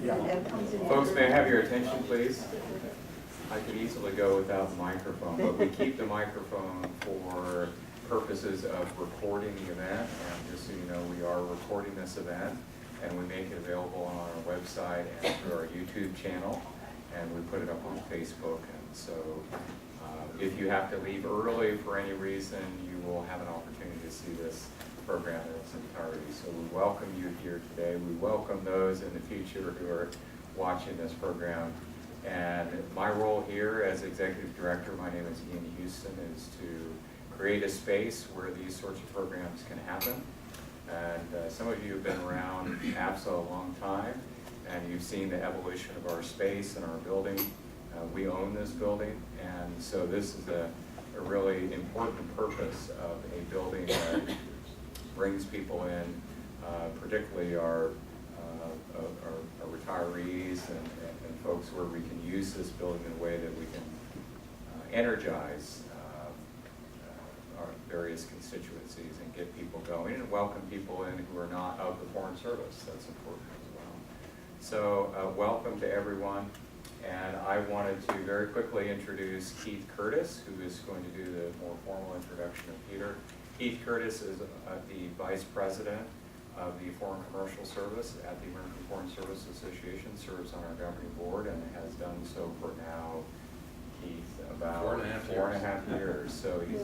Folks, may I have your attention, please? I could easily go without the microphone, but we keep the microphone for purposes of recording the event. And just so you know, we are recording this event, and we make it available on our website and through our YouTube channel, and we put it up on Facebook. And so if you have to leave early for any reason, you will have an opportunity to see this program in its entirety. So we welcome you here today. We welcome those in the future who are watching this program. And my role here as Executive Director, my name is Ian Houston, is to create a space where these sorts of programs can happen. And some of you have been around AFSA a long time, and you've seen the evolution of our space and our building. We own this building, and so this is a really important purpose of a building that brings people in, particularly our retirees and folks where we can use this building in a way that we can energize our various constituencies and get people going and welcome people in who are not of the Foreign Service. That's important as well. So welcome to everyone. And I wanted to very quickly introduce Keith Curtis, who is going to do the more formal introduction of Peter. Keith Curtis is the Vice President of the Foreign Commercial Service at the American Foreign Service Association, serves on our governing board, and has done so for now, Keith, about 4.5 years. So he's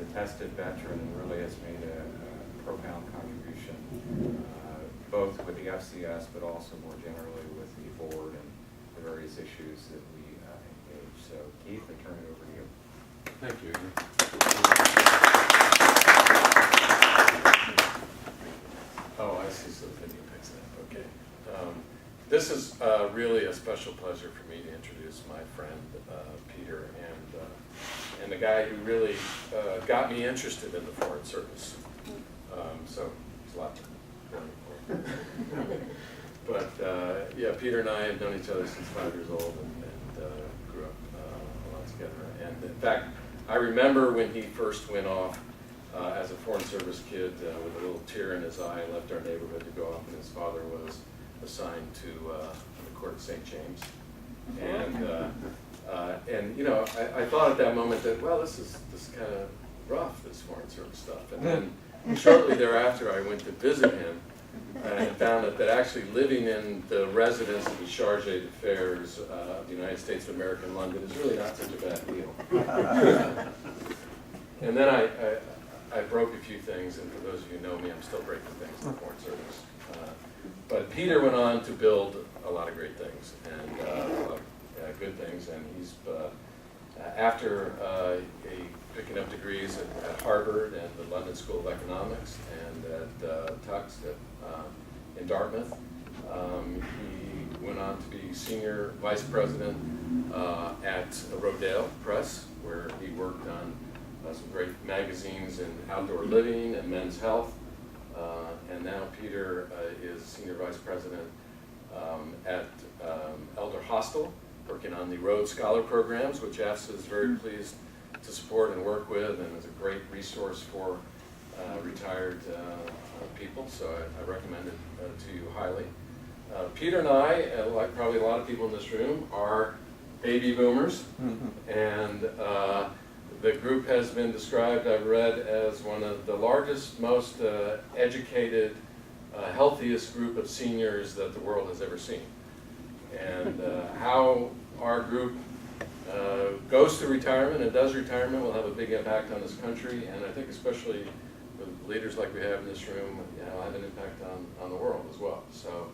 a tested veteran and really has made a profound contribution, both with the FCS, but also more generally with the board and the various issues that we engage. So Keith, I turn it over to you. Thank you. Oh, I see, so the video picks it up, okay. This is really a special pleasure for me to introduce my friend, Peter, and the guy who really got me interested in the Foreign Service. So it's a lot to go for. But yeah, Peter and I have known each other since 5 years old and grew up a lot together. And in fact, I remember when he first went off as a Foreign Service kid with a little tear in his eye, left our neighborhood to go off, and his father was assigned to the court of St. James. And you know, I thought at that moment that, well, this is kind of rough, this Foreign Service stuff. And then shortly thereafter, I went to visit him and found that actually living in the residence of the Charge d'Affaires of the United States of America in London is really not such a bad deal. And then I broke a few things, and for those of you who know me, I'm still breaking things in the Foreign Service. But Peter went on to build a lot of great things, and a lot of good things, and he's, after picking up degrees at Harvard and the London School of Economics and at Tufts in Dartmouth, he went on to be Senior Vice President at Rodale Press, where he worked on some great magazines in outdoor living and men's health. And now Peter is Senior Vice President at Elder Hostel, working on the Rhodes Scholar programs, which AFSA is very pleased to support and work with, and is a great resource for retired people. So I recommend it to you highly. Peter and I, like probably a lot of people in this room, are baby boomers, and the group has been described, I've read, as one of the largest, most educated, healthiest group of seniors that the world has ever seen. And how our group goes to retirement and does retirement will have a big impact on this country, and I think especially with leaders like we have in this room, will have an impact on the world as well. So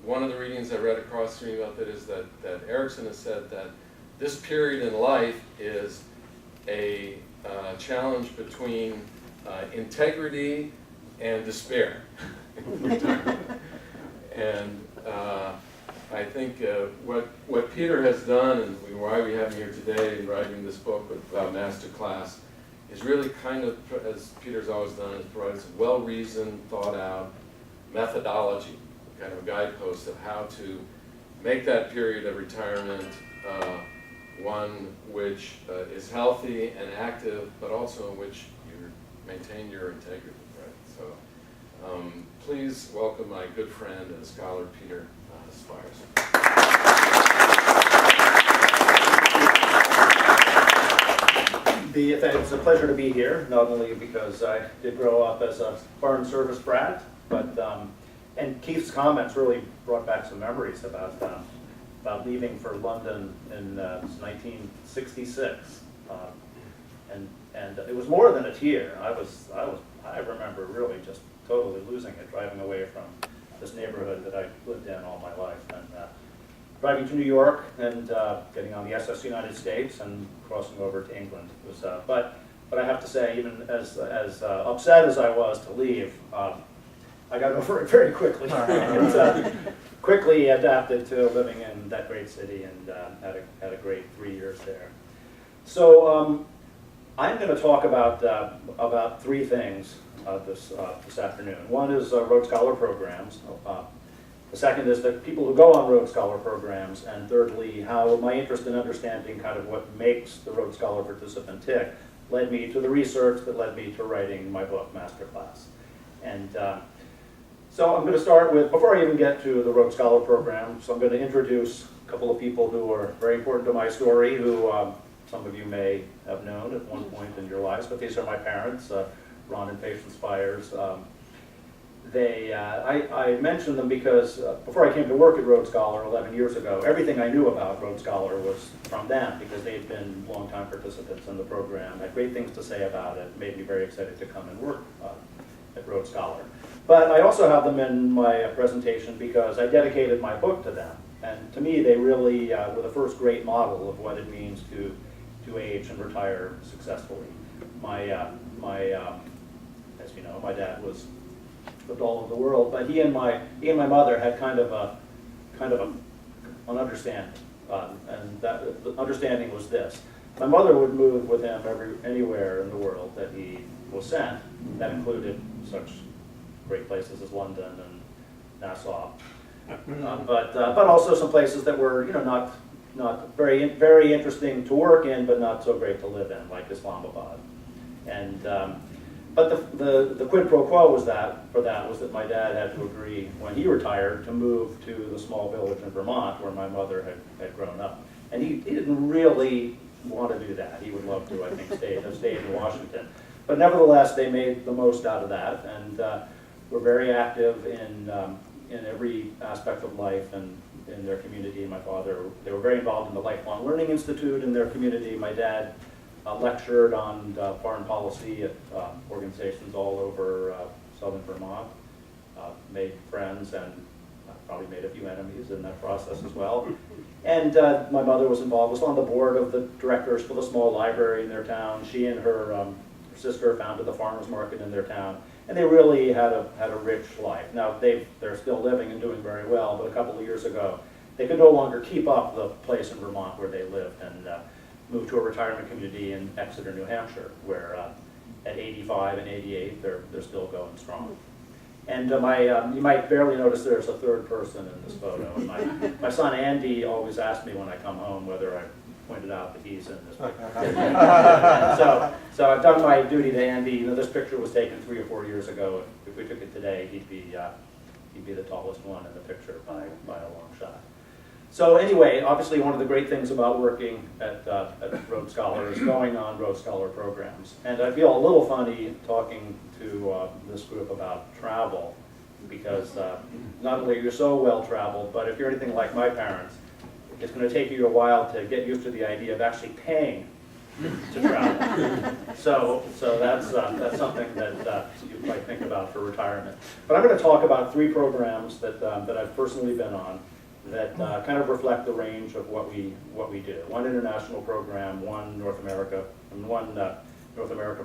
one of the readings I read across to me about that is that Erickson has said that this period in life is a challenge between integrity and despair. And I think what Peter has done, and why we have him here today in writing this book about Masterclass, is really kind of, as Peter's always done, is provide some well-reasoned, thought-out methodology, kind of a guidepost of how to make that period of retirement one which is healthy and active, but also in which you maintain your integrity, right? So Please welcome my good friend and scholar, Peter Spiers. It's a pleasure to be here, not only because I did grow up as a foreign service brat, but and Keith's comments really brought back some memories about leaving for London in 1966, and it was more than a year. I remember really just totally losing it, driving away from this neighborhood that I lived in all my life, and driving to New York and getting on the SS United States and crossing over to England. It was, but I have to say, even as upset as I was to leave, I got over it very quickly. And, quickly adapted to living in that great city and had a great 3 years there. So I'm going to talk about three things this afternoon. One is Rhodes Scholar programs. The second is the people who go on Rhodes Scholar programs, and thirdly, how my interest in understanding kind of what makes the Rhodes Scholar participant tick led me to the research that led me to writing my book, Masterclass. And so I'm going to start with, before I even get to the Rhodes Scholar program, so I'm going to introduce a couple of people who are very important to my story, who some of you may have known at one point in your lives, but these are my parents, Ron and Peter Spiers. I mentioned them because before I came to work at Rhodes Scholar 11 years ago, everything I knew about Rhodes Scholar was from them, because they'd been longtime participants in the program, had great things to say about it, made me very excited to come and work at Rhodes Scholar. But I also have them in my presentation because I dedicated my book to them. And to me, they really were the first great model of what it means to age and retire successfully. As you know, my dad was the doll of the world, but he and my mother had kind of an understanding, and that the understanding was this: my mother would move with him anywhere in the world that he was sent. That included such great places as London and Nassau, but also some places that were not very interesting to work in, but not so great to live in, like Islamabad. And but the quid pro quo was that my dad had to agree when he retired to move to the small village in Vermont where my mother had grown up. And he didn't really want to do that. He would love to, I think, have stayed in Washington. But nevertheless, they made the most out of that, and were very active in every aspect of life and in their community. My father, they were very involved in the Lifelong Learning Institute in their community. My dad lectured on foreign policy at organizations all over southern Vermont, made friends and probably made a few enemies in that process as well. And my mother was on the board of the directors for the small library in their town. She and her sister founded the farmers market in their town, and they really had a rich life. Now they're still living and doing very well, but a couple of years ago they could no longer keep up the place in Vermont where they lived, and moved to a retirement community in Exeter, New Hampshire, where at 85 and 88 they're still going strong. And you might barely notice there's a third person in this photo. And my son Andy always asks me when I come home whether I pointed out that he's in this picture. So I've done my duty to Andy. This picture was taken 3 or 4 years ago. If we took it today, he'd be the tallest one in the picture by a long shot. So anyway, obviously one of the great things about working at Rhodes Scholar is going on Rhodes Scholar programs. And I feel a little funny talking to this group about travel, because not only are you so well traveled, but if you're anything like my parents, it's going to take you a while to get used to the idea of actually paying to travel. So that's something that you might think about for retirement. But I'm going to talk about 3 programs that I've personally been on that kind of reflect the range of what we do. One international program, one North America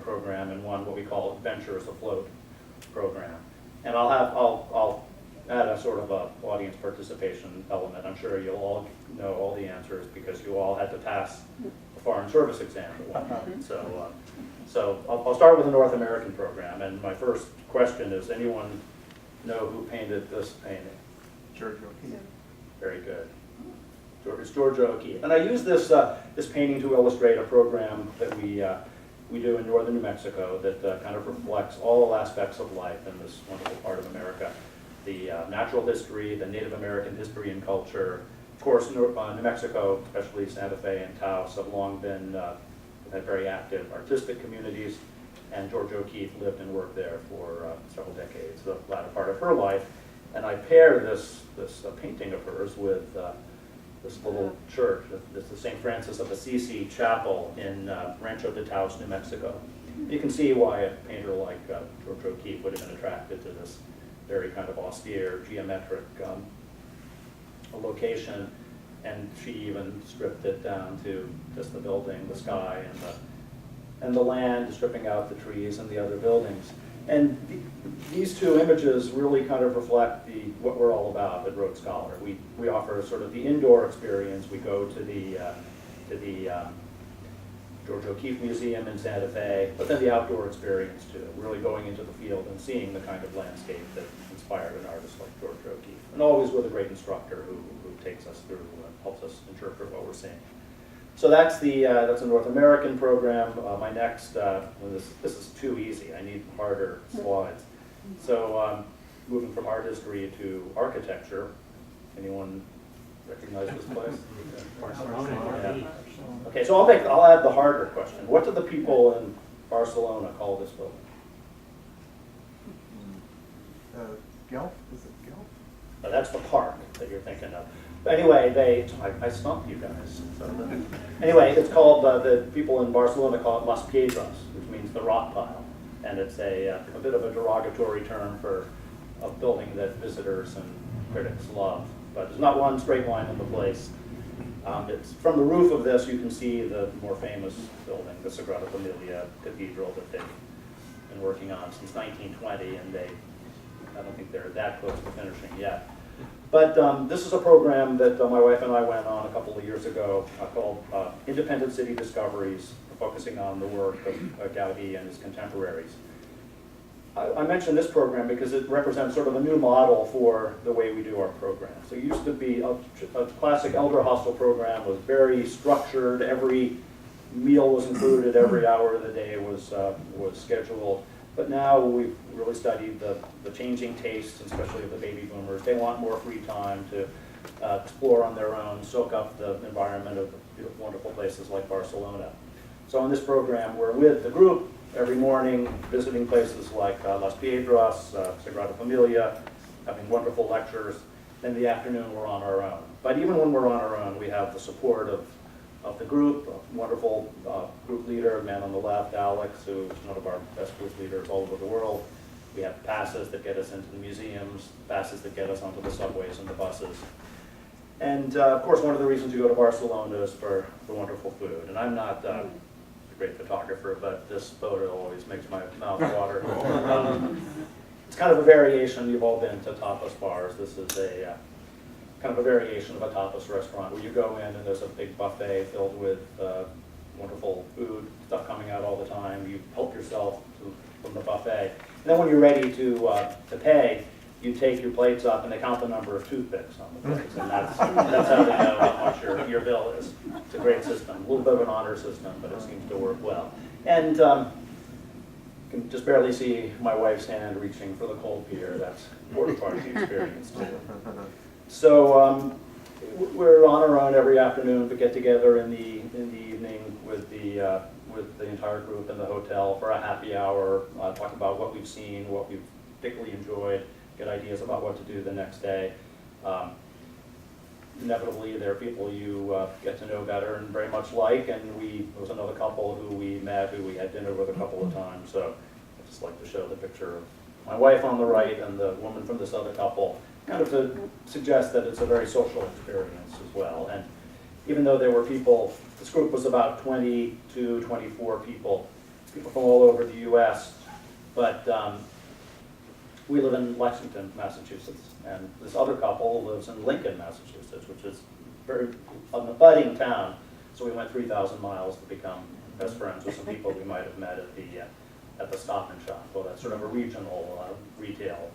program, and one what we call Ventures Afloat program. And I'll add a sort of a audience participation element. I'm sure you'll all know all the answers because you all had to pass the Foreign Service exam at one point. So I'll start with the North American program. And my first question is, anyone know who painted this painting? George O'Keeffe. Very good. It's George O'Keeffe. And I use this painting to illustrate a program that we we do in northern New Mexico that kind of reflects all aspects of life in this wonderful part of America. The natural history, the Native American history and culture. Of course, New Mexico, especially Santa Fe and Taos, have long been had very active artistic communities, and George O'Keeffe lived and worked there for several decades, the latter part of her life. And I pair this painting of hers with this little church. It's the St. Francis of Assisi Chapel in Rancho de Taos, New Mexico. You can see why a painter like George O'Keeffe would have been attracted to this very kind of austere, geometric location. And she even stripped it down to just the building, the sky, and the land, stripping out the trees and the other buildings. And these two images really kind of reflect what we're all about at Rhodes Scholar. We offer sort of the indoor experience. We go to the George O'Keeffe Museum in Santa Fe, but then the outdoor experience too, really going into the field and seeing the kind of landscape that inspired an artist like George O'Keeffe. And always with a great instructor who takes us through and helps us interpret what we're seeing. So that's a North American program. My next, this is too easy. I need harder slides. So moving from art history to architecture. Anyone recognize this place? Yeah. Okay, so I'll add the harder question. What do the people in Barcelona call this building? Guelph? Is it Guelph? That's the park that you're thinking of. But anyway, I stumped you guys. So anyway, it's called, the people in Barcelona call it Las Piedras, which means the rock pile. And it's a bit of a derogatory term for a building that visitors and critics love. But there's not one straight line in the place. It's from the roof of this, you can see the more famous building, the Sagrada Familia Cathedral that they've been working on since 1920, and I don't think they're that close to finishing yet. But this is a program that my wife and I went on a couple of years ago called Independent City Discoveries, focusing on the work of Gaudi and his contemporaries. I mention this program because it represents sort of a new model for the way we do our program. So it used to be a classic elder hostel program, was very structured. Every meal was included, every hour of the day was scheduled. But now we've really studied the changing tastes, especially of the baby boomers. They want more free time to explore on their own, soak up the environment of beautiful, wonderful places like Barcelona. So in this program, we're with the group every morning, visiting places like Las Piedras, Sagrada Familia, having wonderful lectures. In the afternoon, we're on our own. But even when we're on our own, we have the support of the group, a wonderful group leader, a man on the left, Alex, who's one of our best group leaders all over the world. We have passes that get us into the museums, passes that get us onto the subways and the buses. And of course, one of the reasons you go to Barcelona is for the wonderful food. And I'm not a great photographer, but this photo always makes my mouth water. It's kind of a variation. You've all been to tapas bars. This is a kind of a variation of a tapas restaurant where you go in and there's a big buffet filled with wonderful food, stuff coming out all the time. You help yourself from the buffet. And then when you're ready to pay, you take your plates up and they count the number of toothpicks on the plates. And that's how they know how much your bill is. It's a great system. A little bit of an honor system, but it seems to work well. And you can just barely see my wife's hand reaching for the cold beer. That's important part of the experience too. So we're on our own every afternoon, but get together in the evening with the entire group in the hotel for a happy hour, talk about what we've seen, what we've particularly enjoyed, get ideas about what to do the next day. Inevitably, there are people you get to know better and very much like, and there was another couple who we met, who we had dinner with a couple of times, so I just like to show the picture of my wife on the right and the woman from this other couple, kind of to suggest that it's a very social experience as well. And even though there were people, this group was about 22, 24 people from all over the US, but we live in Lexington, Massachusetts, and this other couple lives in Lincoln, Massachusetts, which is a budding town. So we went 3,000 miles to become best friends with some people we might have met at the Stop and Shop. Well, that's sort of a regional retail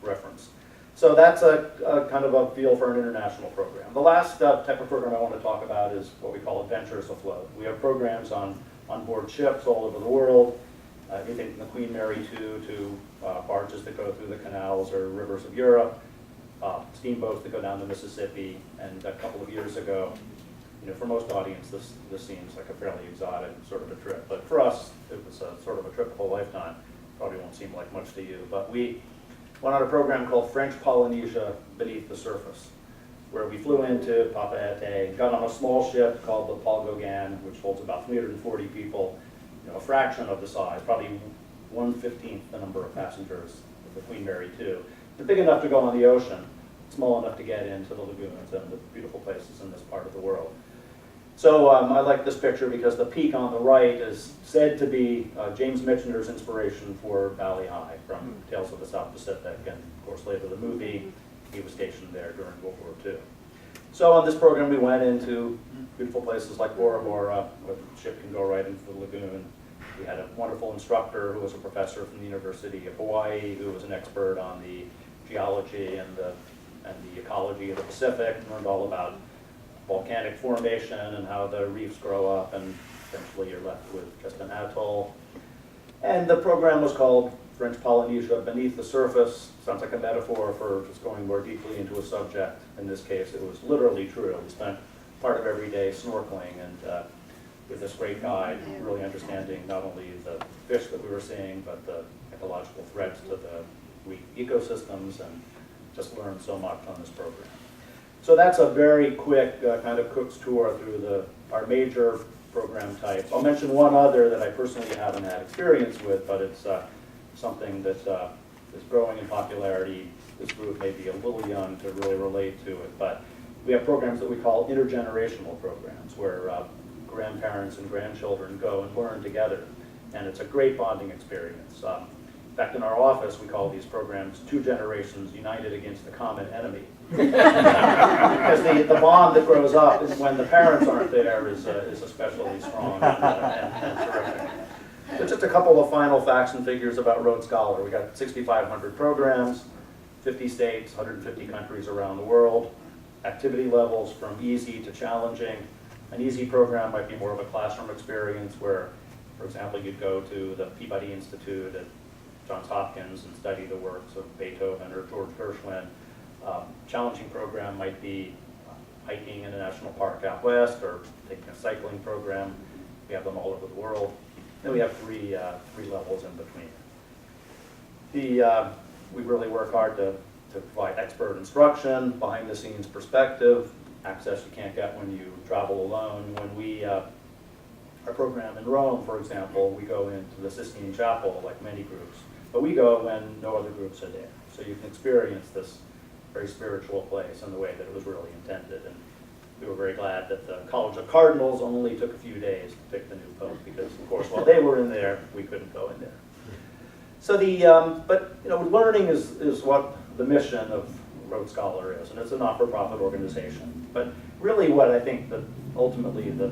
reference. So that's a kind of a feel for an international program. The last type of program I want to talk about is what we call Adventures Afloat. We have programs on onboard ships all over the world, anything from the Queen Mary II to barges that go through the canals or rivers of Europe, steamboats that go down the Mississippi, and a couple of years ago, for most audiences, this seems like a fairly exotic sort of a trip. But for us, it was a sort of a trip of a lifetime. Probably won't seem like much to you. But we went on a program called French Polynesia Beneath the Surface, where we flew into Papeete, got on a small ship called the Paul Gauguin, which holds about 340 people, a fraction of the size, probably 1/15 the number of passengers of the Queen Mary II. They're big enough to go on the ocean, small enough to get into the lagoons and the beautiful places in this part of the world. So I like this picture because the peak on the right is said to be James Michener's inspiration for Bali High from Tales of the South Pacific, and of course later the movie. He was stationed there during World War II. So on this program we went into beautiful places like Bora Bora, where the ship can go right into the lagoon. We had a wonderful instructor who was a professor from the University of Hawaii, who was an expert on the geology and the ecology of the Pacific, and learned all about volcanic formation and how the reefs grow up, and eventually you're left with just an atoll. And the program was called French Polynesia Beneath the Surface. Sounds like a metaphor for just going more deeply into a subject. In this case, it was literally true. We spent part of every day snorkeling and with this great guide, really understanding not only the fish that we were seeing, but the ecological threats to the reef ecosystems, and just learned so much on this program. So that's a very quick kind of Cook's tour through our major program types. I'll mention one other that I personally haven't had experience with, but it's something that is growing in popularity. This group may be a little young to really relate to it, but we have programs that we call intergenerational programs, where grandparents and grandchildren go and learn together, and it's a great bonding experience. In fact, in our office, we call these programs Two Generations United Against the Common Enemy. Because the bond that grows up is when the parents aren't there is especially strong and terrific. So just a couple of final facts and figures about Rhodes Scholar. We got 6,500 programs, 50 states, 150 countries around the world. Activity levels from easy to challenging. An easy program might be more of a classroom experience where, for example, you'd go to the Peabody Institute at Johns Hopkins and study the works of Beethoven or George Gershwin. Challenging program might be hiking in a national park out west, or taking a cycling program. We have them all over the world. Then we have three levels in between. We really work hard to provide expert instruction, behind-the-scenes perspective, access you can't get when you travel alone. When our program in Rome, for example, we go into the Sistine Chapel like many groups, but we go when no other groups are there. So you can experience this very spiritual place in the way that it was really intended. And we were very glad that the College of Cardinals only took a few days to pick the new pope, because of course while they were in there, we couldn't go in there. So learning is what the mission of Rhodes Scholar is, and it's a not-for-profit organization. But really what I think that ultimately the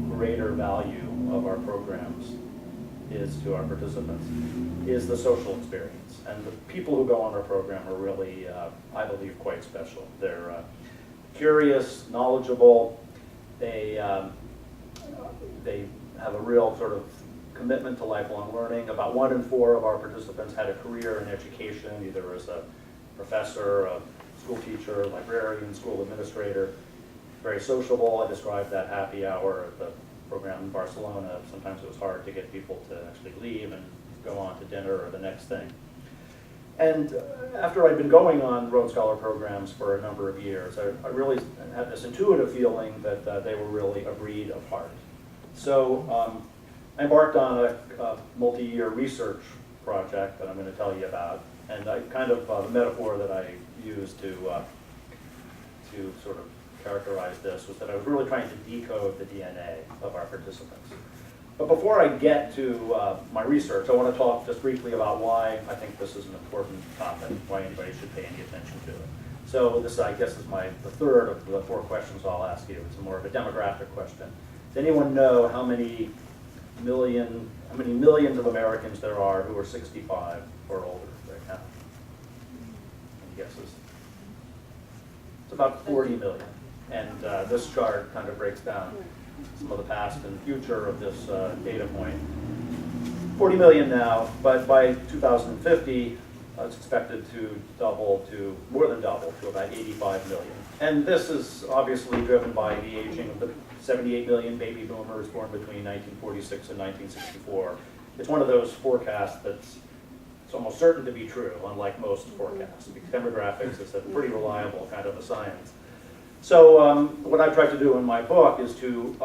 greater value of our programs is to our participants is the social experience. And the people who go on our program are really, I believe, quite special. They're curious, knowledgeable. They have a real sort of commitment to lifelong learning. About 1 in 4 of our participants had a career in education, either as a professor, a school teacher, librarian, school administrator. Very sociable. I described that happy hour at the program in Barcelona. Sometimes it was hard to get people to actually leave and go on to dinner or the next thing. And after I'd been going on Rhodes Scholar programs for a number of years, I really had this intuitive feeling that they were really a breed apart. So I embarked on a multi-year research project that I'm going to tell you about. And I kind of, the metaphor that I used to sort of characterize this was that I was really trying to decode the DNA of our participants. But before I get to my research, I want to talk just briefly about why I think this is an important topic, why anybody should pay any attention to it. So this, I guess, is the third of the 4 questions I'll ask you. It's more of a demographic question. Does anyone know how many millions of Americans there are who are 65 or older right now? Any guesses? It's about 40 million. And this chart kind of breaks down some of the past and future of this data point. 40 million now, but by 2050, it's expected to double to, more than double, to about 85 million. And this is obviously driven by the aging of the 78 million baby boomers born between 1946 and 1964. It's one of those forecasts that's it's almost certain to be true, unlike most forecasts, because demographics is a pretty reliable kind of a science. So what I've tried to do in my book is to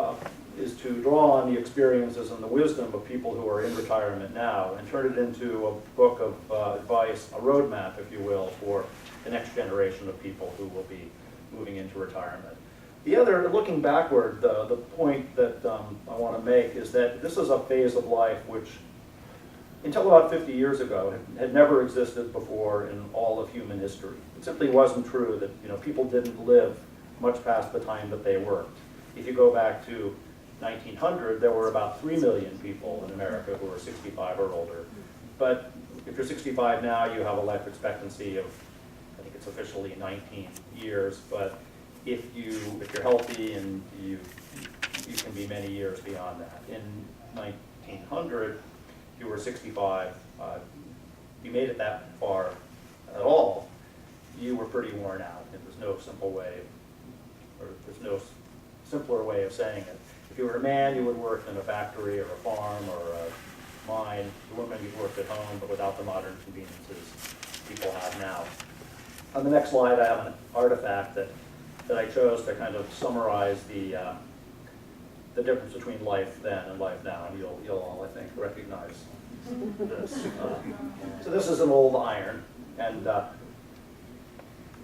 draw on the experiences and the wisdom of people who are in retirement now and turn it into a book of advice, a roadmap, if you will, for the next generation of people who will be moving into retirement. The other, looking backward, the point that I want to make is that this is a phase of life which, until about 50 years ago, had never existed before in all of human history. It simply wasn't true that people didn't live much past the time that they worked. If you go back to 1900, there were about 3 million people in America who were 65 or older. But if you're 65 now, you have a life expectancy of, I think it's officially 19 years, but if you're healthy and you can be many years beyond that. In 1900, you were 65, you made it that far at all, you were pretty worn out. And there's no simple way, or there's no simpler way of saying it. If you were a man, you would work in a factory or a farm or a mine. The woman, you'd work at home, but without the modern conveniences people have now. On the next slide, I have an artifact that I chose to kind of summarize the difference between life then and life now, and you'll all, I think, recognize this. So this is an old iron, and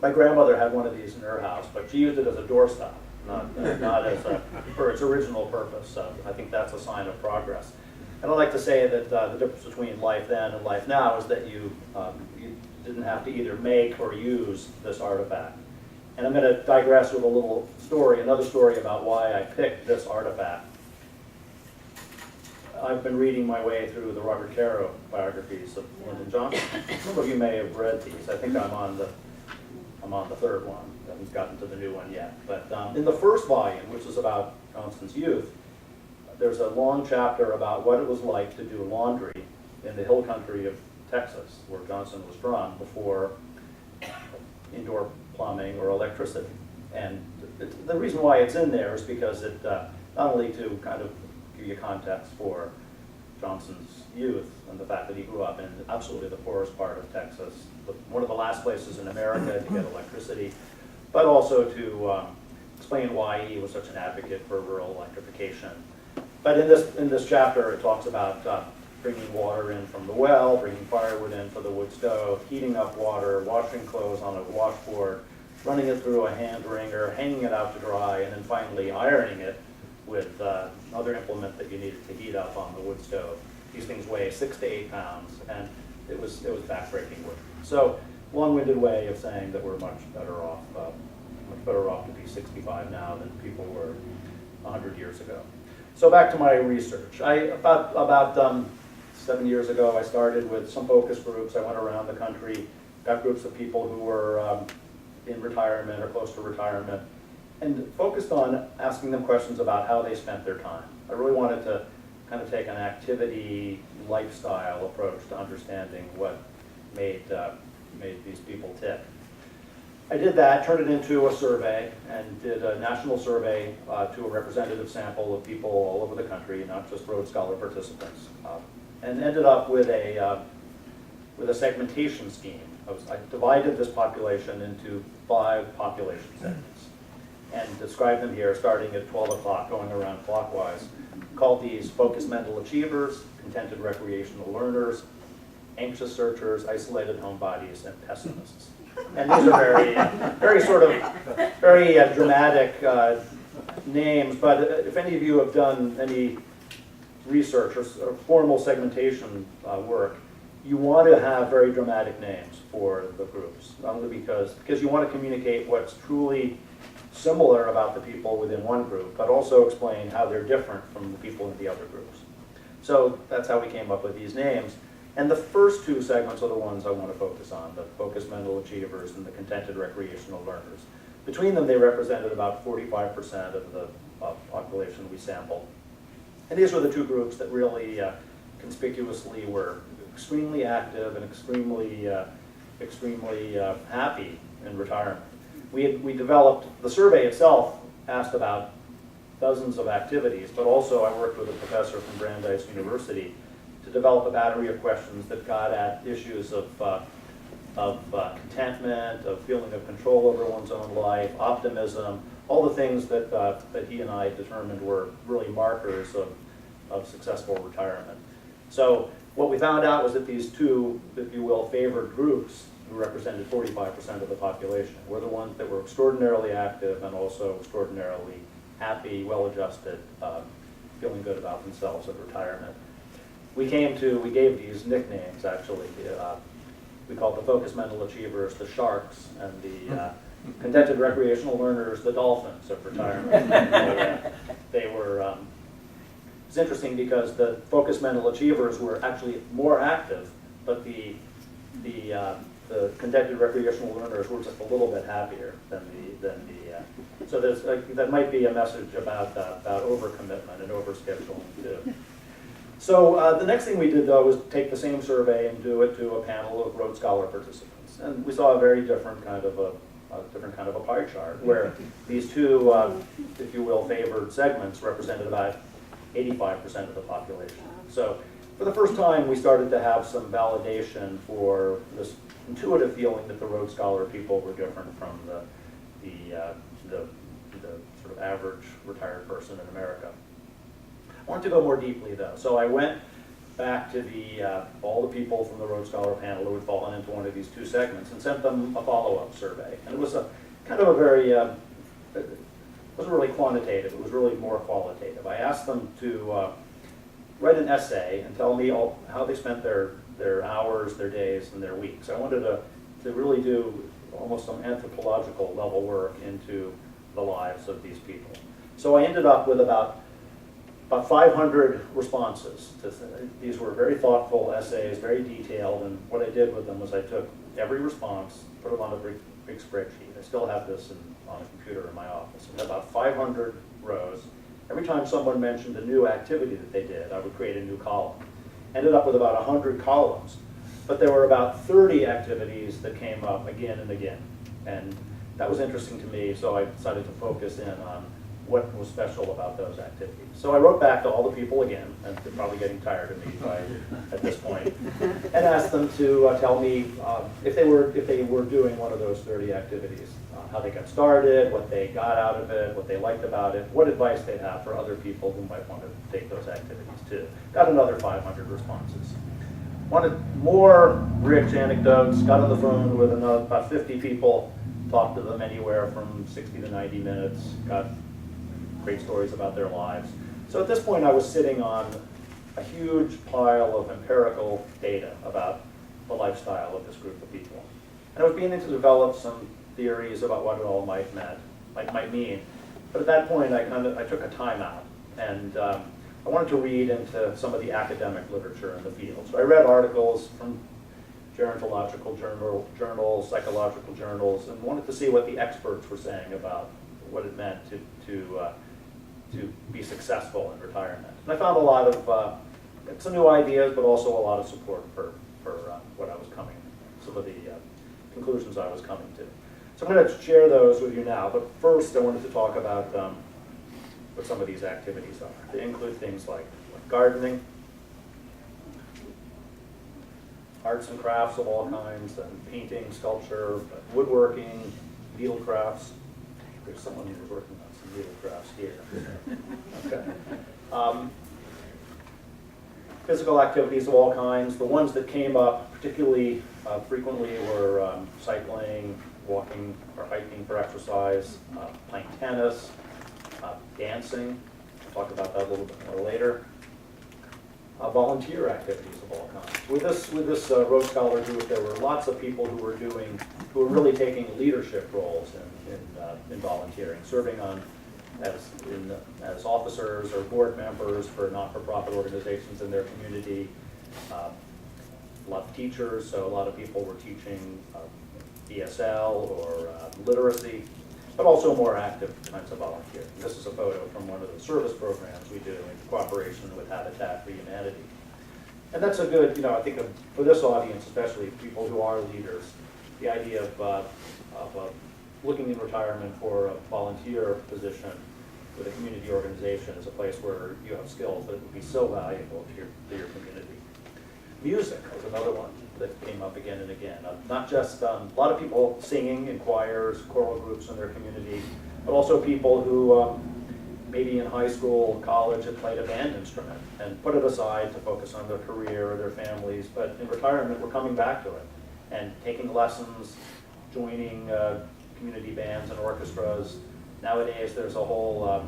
my grandmother had one of these in her house, but she used it as a doorstop, not as for its original purpose. So I think that's a sign of progress. And I like to say that the difference between life then and life now is that you didn't have to either make or use this artifact. And I'm going to digress with a little story, another story about why I picked this artifact. I've been reading my way through the Robert Caro biographies of Lyndon Johnson. Some of you may have read these. I think I'm on the third one. I haven't gotten to the new one yet. But in the first volume, which is about Johnson's youth, there's a long chapter about what it was like to do laundry in the hill country of Texas, where Johnson was from, before indoor plumbing or electricity. And the reason why it's in there is because it, not only to kind of give you context for Johnson's youth and the fact that he grew up in absolutely the poorest part of Texas, one of the last places in America to get electricity, but also to explain why he was such an advocate for rural electrification. But in this chapter, it talks about bringing water in from the well, bringing firewood in for the wood stove, heating up water, washing clothes on a washboard, running it through a hand wringer, hanging it out to dry, and then finally ironing it with another implement that you needed to heat up on the wood stove. These things weigh 6 to 8 pounds, and it was backbreaking work. So, long-winded way of saying that we're much better off to be 65 now than people were 100 years ago. So back to my research. About 7 years ago, I started with some focus groups. I went around the country, got groups of people who were in retirement or close to retirement, and focused on asking them questions about how they spent their time. I really wanted to kind of take an activity lifestyle approach to understanding what made these people tick. I did that, turned it into a survey, and did a national survey to a representative sample of people all over the country, not just Rhodes Scholar participants, and ended up with a segmentation scheme. I divided this population into 5 population segments and described them here, starting at 12 o'clock, going around clockwise. Called these focused mental achievers, contented recreational learners, anxious searchers, isolated homebodies, and pessimists. And these are very dramatic names, but if any of you have done any research or formal segmentation work, you want to have very dramatic names for the groups, not only because you want to communicate what's truly similar about the people within one group, but also explain how they're different from the people in the other groups. So that's how we came up with these names. And the first two segments are the ones I want to focus on, the focused mental achievers and the contented recreational learners. Between them, they represented about 45% of the population we sampled. And these were the two groups that really conspicuously were extremely active and extremely happy in retirement. We developed, the survey itself asked about dozens of activities, but also I worked with a professor from Brandeis University to develop a battery of questions that got at issues of contentment, of feeling of control over one's own life, optimism, all the things that he and I determined were really markers of successful retirement. So what we found out was that these two, if you will, favored groups, who represented 45% of the population, were the ones that were extraordinarily active and also extraordinarily happy, well-adjusted, feeling good about themselves at retirement. We gave these nicknames, actually. We called the focused mental achievers the sharks, and the contented recreational learners the dolphins of retirement. They were, it's interesting because the focused mental achievers were actually more active, but the contented recreational learners were just a little bit happier than the so there's that might be a message about overcommitment and overscheduling too. So the next thing we did though was take the same survey and do it to a panel of Rhodes Scholar participants, and we saw a very different kind of a pie chart where these two, if you will, favored segments represented about 85% of the population. So for the first time, we started to have some validation for this intuitive feeling that the Rhodes Scholar people were different from the sort of average retired person in America. I wanted to go more deeply though, so I went back to all the people from the Rhodes Scholar panel who had fallen into one of these two segments and sent them a follow-up survey. And it was a kind of a very, it wasn't really quantitative, it was really more qualitative. I asked them to write an essay and tell me how they spent their hours, their days, and their weeks. I wanted to really do almost some anthropological level work into the lives of these people. So I ended up with about 500 responses. These were very thoughtful essays, very detailed, and what I did with them was I took every response, put them on a big spreadsheet. I still have this on a computer in my office. And about 500 rows. Every time someone mentioned a new activity that they did, I would create a new column. Ended up with about 100 columns. But there were about 30 activities that came up again and again. And that was interesting to me, so I decided to focus in on what was special about those activities. So I wrote back to all the people again, and they're probably getting tired of me at this point, and asked them to tell me if they were doing one of those 30 activities, how they got started, what they got out of it, what they liked about it, what advice they'd have for other people who might want to take those activities too. Got another 500 responses. Wanted more rich anecdotes, got on the phone with about 50 people, talked to them anywhere from 60 to 90 minutes, got great stories about their lives. So at this point I was sitting on a huge pile of empirical data about the lifestyle of this group of people. And I was beginning to develop some theories about what it all might mean. But at that point I took a time out, and I wanted to read into some of the academic literature in the field. So I read articles from gerontological journals, psychological journals, and wanted to see what the experts were saying about what it meant to be successful in retirement. And I found a lot of some new ideas, but also a lot of support for what I was some of the conclusions I was coming to. So I'm going to share those with you now, but first I wanted to talk about what some of these activities are. They include things like gardening, arts and crafts of all kinds, and painting, sculpture, woodworking, needle crafts. There's someone who's working on some needle crafts here. Okay. Physical activities of all kinds. The ones that came up particularly frequently were cycling, walking or hiking for exercise, playing tennis, dancing. I'll talk about that a little bit more later. Volunteer activities of all kinds. With this Rhodes Scholar group, there were lots of people who were really taking leadership roles in volunteering, serving as officers or board members for not-for-profit organizations in their community, a lot of teachers, so a lot of people were teaching ESL or literacy, but also more active kinds of volunteering. This is a photo from one of the service programs we do in cooperation with Habitat for Humanity. And that's a good, I think for this audience, especially people who are leaders, the idea of looking in retirement for a volunteer position with a community organization is a place where you have skills that would be so valuable to your community. Music was another one that came up again and again. Not just a lot of people singing in choirs, choral groups in their community, but also people who maybe in high school, college had played a band instrument and put it aside to focus on their career or their families, but in retirement we're coming back to it and taking lessons, joining community bands and orchestras. Nowadays there's a whole,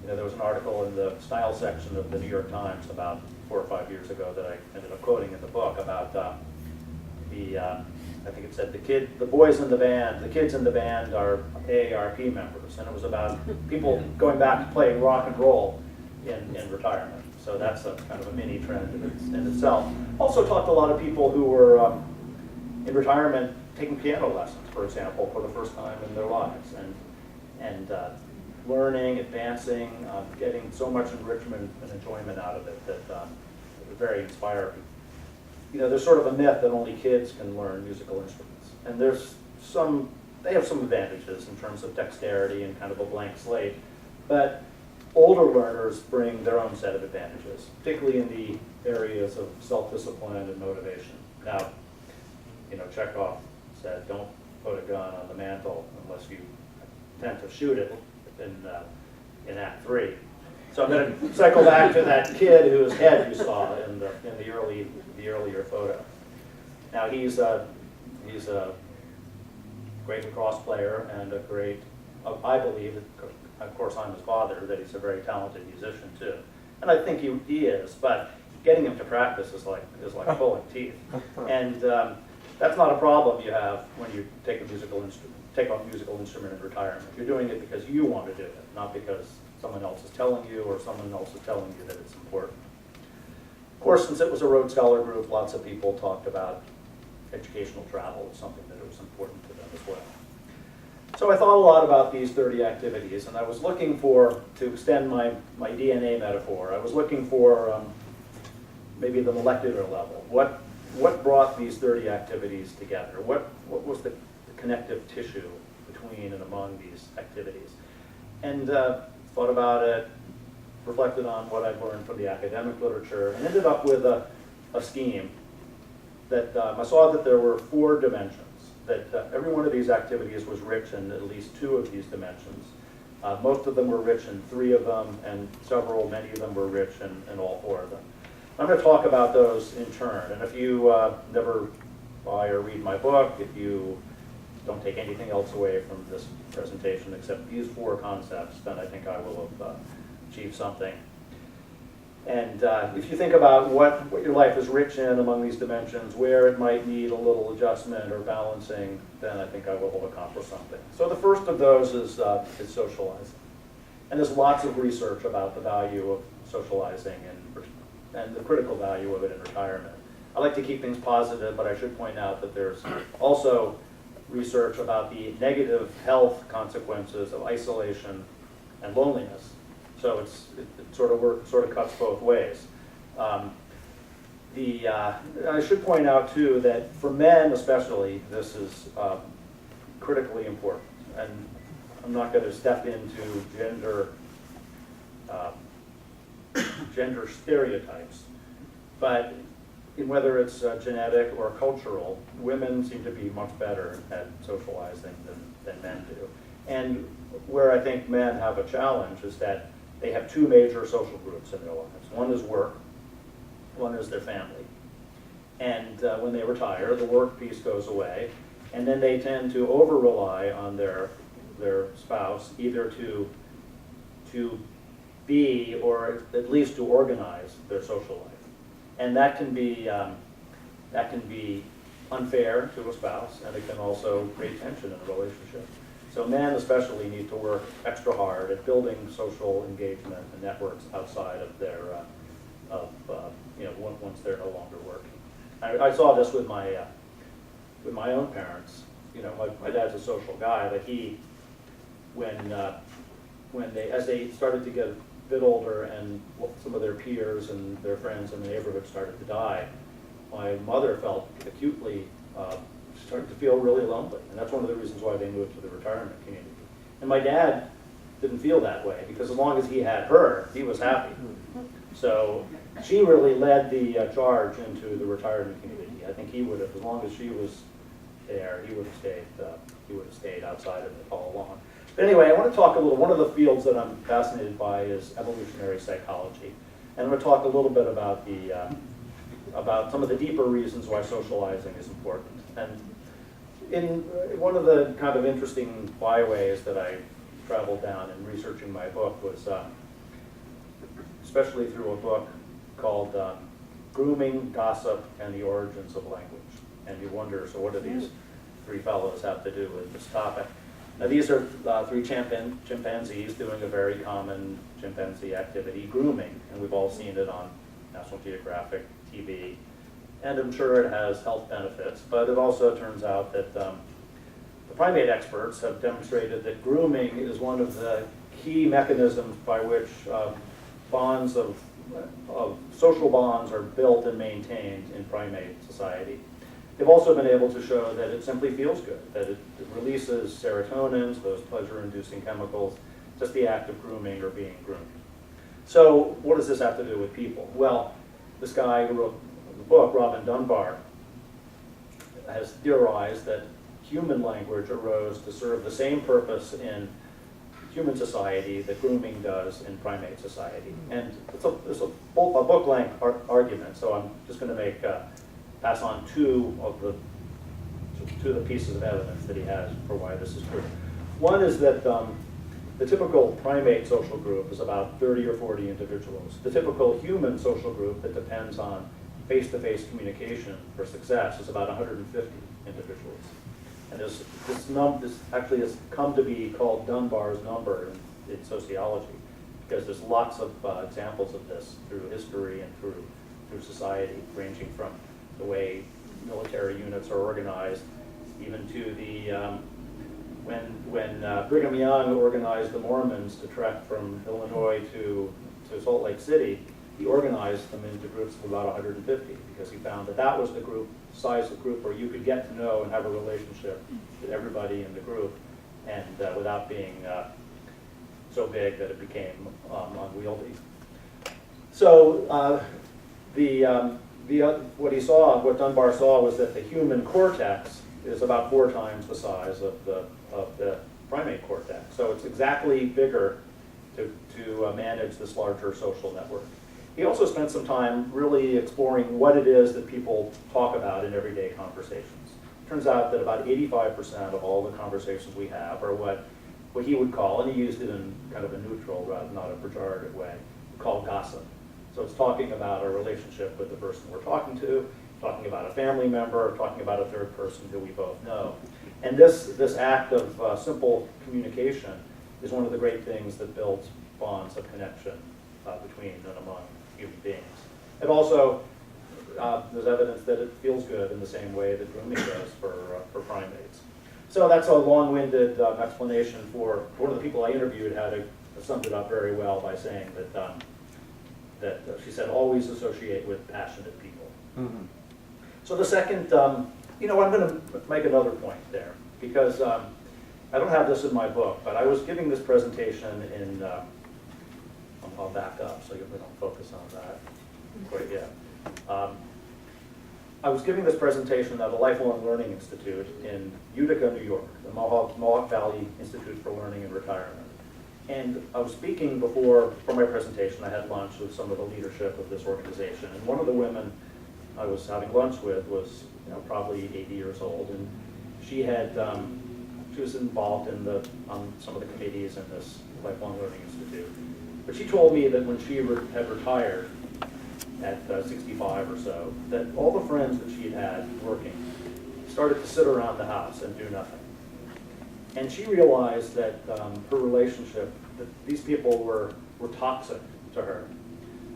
there was an article in the style section of the New York Times about 4 or 5 years ago that I ended up quoting in the book about I think it said the boys in the band, the kids in the band are AARP members, and it was about people going back to playing rock and roll in retirement. So that's a kind of a mini trend in itself. Also talked to a lot of people who were in retirement taking piano lessons, for example, for the first time in their lives, and learning, advancing, getting so much enrichment and enjoyment out of it that it was very inspiring. There's sort of a myth that only kids can learn musical instruments, and they have some advantages in terms of dexterity and kind of a blank slate, but older learners bring their own set of advantages, particularly in the areas of self-discipline and motivation. Now, Chekhov said, don't put a gun on the mantle unless you intend to shoot it in Act 3. So I'm going to cycle back to that kid whose head you saw in the earlier photo. Now he's a great lacrosse player and a great, I believe, of course I'm his father, that he's a very talented musician too. And I think he is, but getting him to practice is like pulling teeth. And that's not a problem you have when you take up a musical instrument in retirement. You're doing it because you want to do it, not because someone else is telling you or someone else is telling you that it's important. Of course, since it was a Rhodes Scholar group, lots of people talked about educational travel, something that was important to them as well. So I thought a lot about these 30 activities, and I was looking to extend my DNA metaphor, I was looking for maybe the molecular level. What brought these 30 activities together? What was the connective tissue between and among these activities? And thought about it, reflected on what I'd learned from the academic literature, and ended up with a scheme that I saw that there were 4 dimensions, that every one of these activities was rich in at least 2 of these dimensions. Most of them were rich in 3 of them, and many of them were rich in all 4 of them. I'm going to talk about those in turn, and if you never buy or read my book, if you don't take anything else away from this presentation except these 4 concepts, then I think I will have achieved something. And if you think about what your life is rich in among these dimensions, where it might need a little adjustment or balancing, then I think I will have accomplished something. So the first of those is socializing. And there's lots of research about the value of socializing and the critical value of it in retirement. I like to keep things positive, but I should point out that there's also research about the negative health consequences of isolation and loneliness. So it sort of cuts both ways. I should point out too that for men especially, this is critically important. And I'm not going to step into gender stereotypes, but whether it's genetic or cultural, women seem to be much better at socializing than men do. And where I think men have a challenge is that they have 2 major social groups in their lives. One is work, one is their family. And when they retire, the work piece goes away, and then they tend to over-rely on their spouse, either to be, or at least to organize their social life. And that can be unfair to a spouse, and it can also create tension in a relationship. So men especially need to work extra hard at building social engagement and networks outside of their, once they're no longer working. I saw this with my own parents. You know, my dad's a social guy, but he, as they started to get a bit older and some of their peers and their friends in the neighborhood started to die, my mother felt acutely, started to feel really lonely. And that's one of the reasons why they moved to the retirement community. And my dad didn't feel that way, because as long as he had her, he was happy. So she really led the charge into the retirement community. I think he would have, as long as she was there, he would have stayed outside of it all along. But anyway, I want to talk a little, one of the fields that I'm fascinated by is evolutionary psychology. And I'm going to talk a little bit about about some of the deeper reasons why socializing is important. And in one of the kind of interesting byways that I traveled down in researching my book was especially through a book called Grooming, Gossip, and the Origins of Language. And you wonder, so what do these three fellows have to do with this topic? Now these are three chimpanzees doing a very common chimpanzee activity, grooming, and we've all seen it on National Geographic TV. And I'm sure it has health benefits, but it also turns out that the primate experts have demonstrated that grooming is one of the key mechanisms by which bonds of social bonds are built and maintained in primate society. They've also been able to show that it simply feels good, that it releases serotonins, those pleasure-inducing chemicals, just the act of grooming or being groomed. So what does this have to do with people? Well, this guy who wrote the book, Robin Dunbar, has theorized that human language arose to serve the same purpose in human society that grooming does in primate society. And it's a book-length argument, so I'm just going to pass on two of the pieces of evidence that he has for why this is true. One is that the typical primate social group is about 30 or 40 individuals. The typical human social group that depends on face-to-face communication for success is about 150 individuals. And this actually has come to be called Dunbar's number in sociology, because there's lots of examples of this through history and through society, ranging from the way military units are organized, even to the when Brigham Young organized the Mormons to trek from Illinois to Salt Lake City, he organized them into groups of about 150 because he found that that was the size of group where you could get to know and have a relationship with everybody in the group, and without being so big that it became unwieldy. So what Dunbar saw was that the human cortex is about 4 times the size of the primate cortex. So it's exactly bigger to manage this larger social network. He also spent some time really exploring what it is that people talk about in everyday conversations. Turns out that about 85% of all the conversations we have are what he would call, and he used it in kind of a neutral, rather not a pejorative way, called gossip. So it's talking about a relationship with the person we're talking to, talking about a family member, talking about a third person who we both know. And this act of simple communication is one of the great things that builds bonds of connection between and among human beings. And also, there's evidence that it feels good in the same way that grooming does for primates. So that's a long-winded explanation for one of the people I interviewed summed it up very well by saying that she said, always associate with passionate people. Mm-hmm. So the second, I'm going to make another point there, because I don't have this in my book, but I was giving this presentation in, I'll back up so we don't focus on that quite yet. I was giving this presentation at a Lifelong Learning Institute in Utica, New York, the Mohawk Valley Institute for Learning and Retirement. And I was speaking for my presentation. I had lunch with some of the leadership of this organization, and one of the women I was having lunch with was probably 80 years old, and she was involved on some of the committees in this Lifelong Learning Institute. But she told me that when she had retired at 65 or so, that all the friends that she had working started to sit around the house and do nothing. And she realized that her relationship, that these people were toxic to her.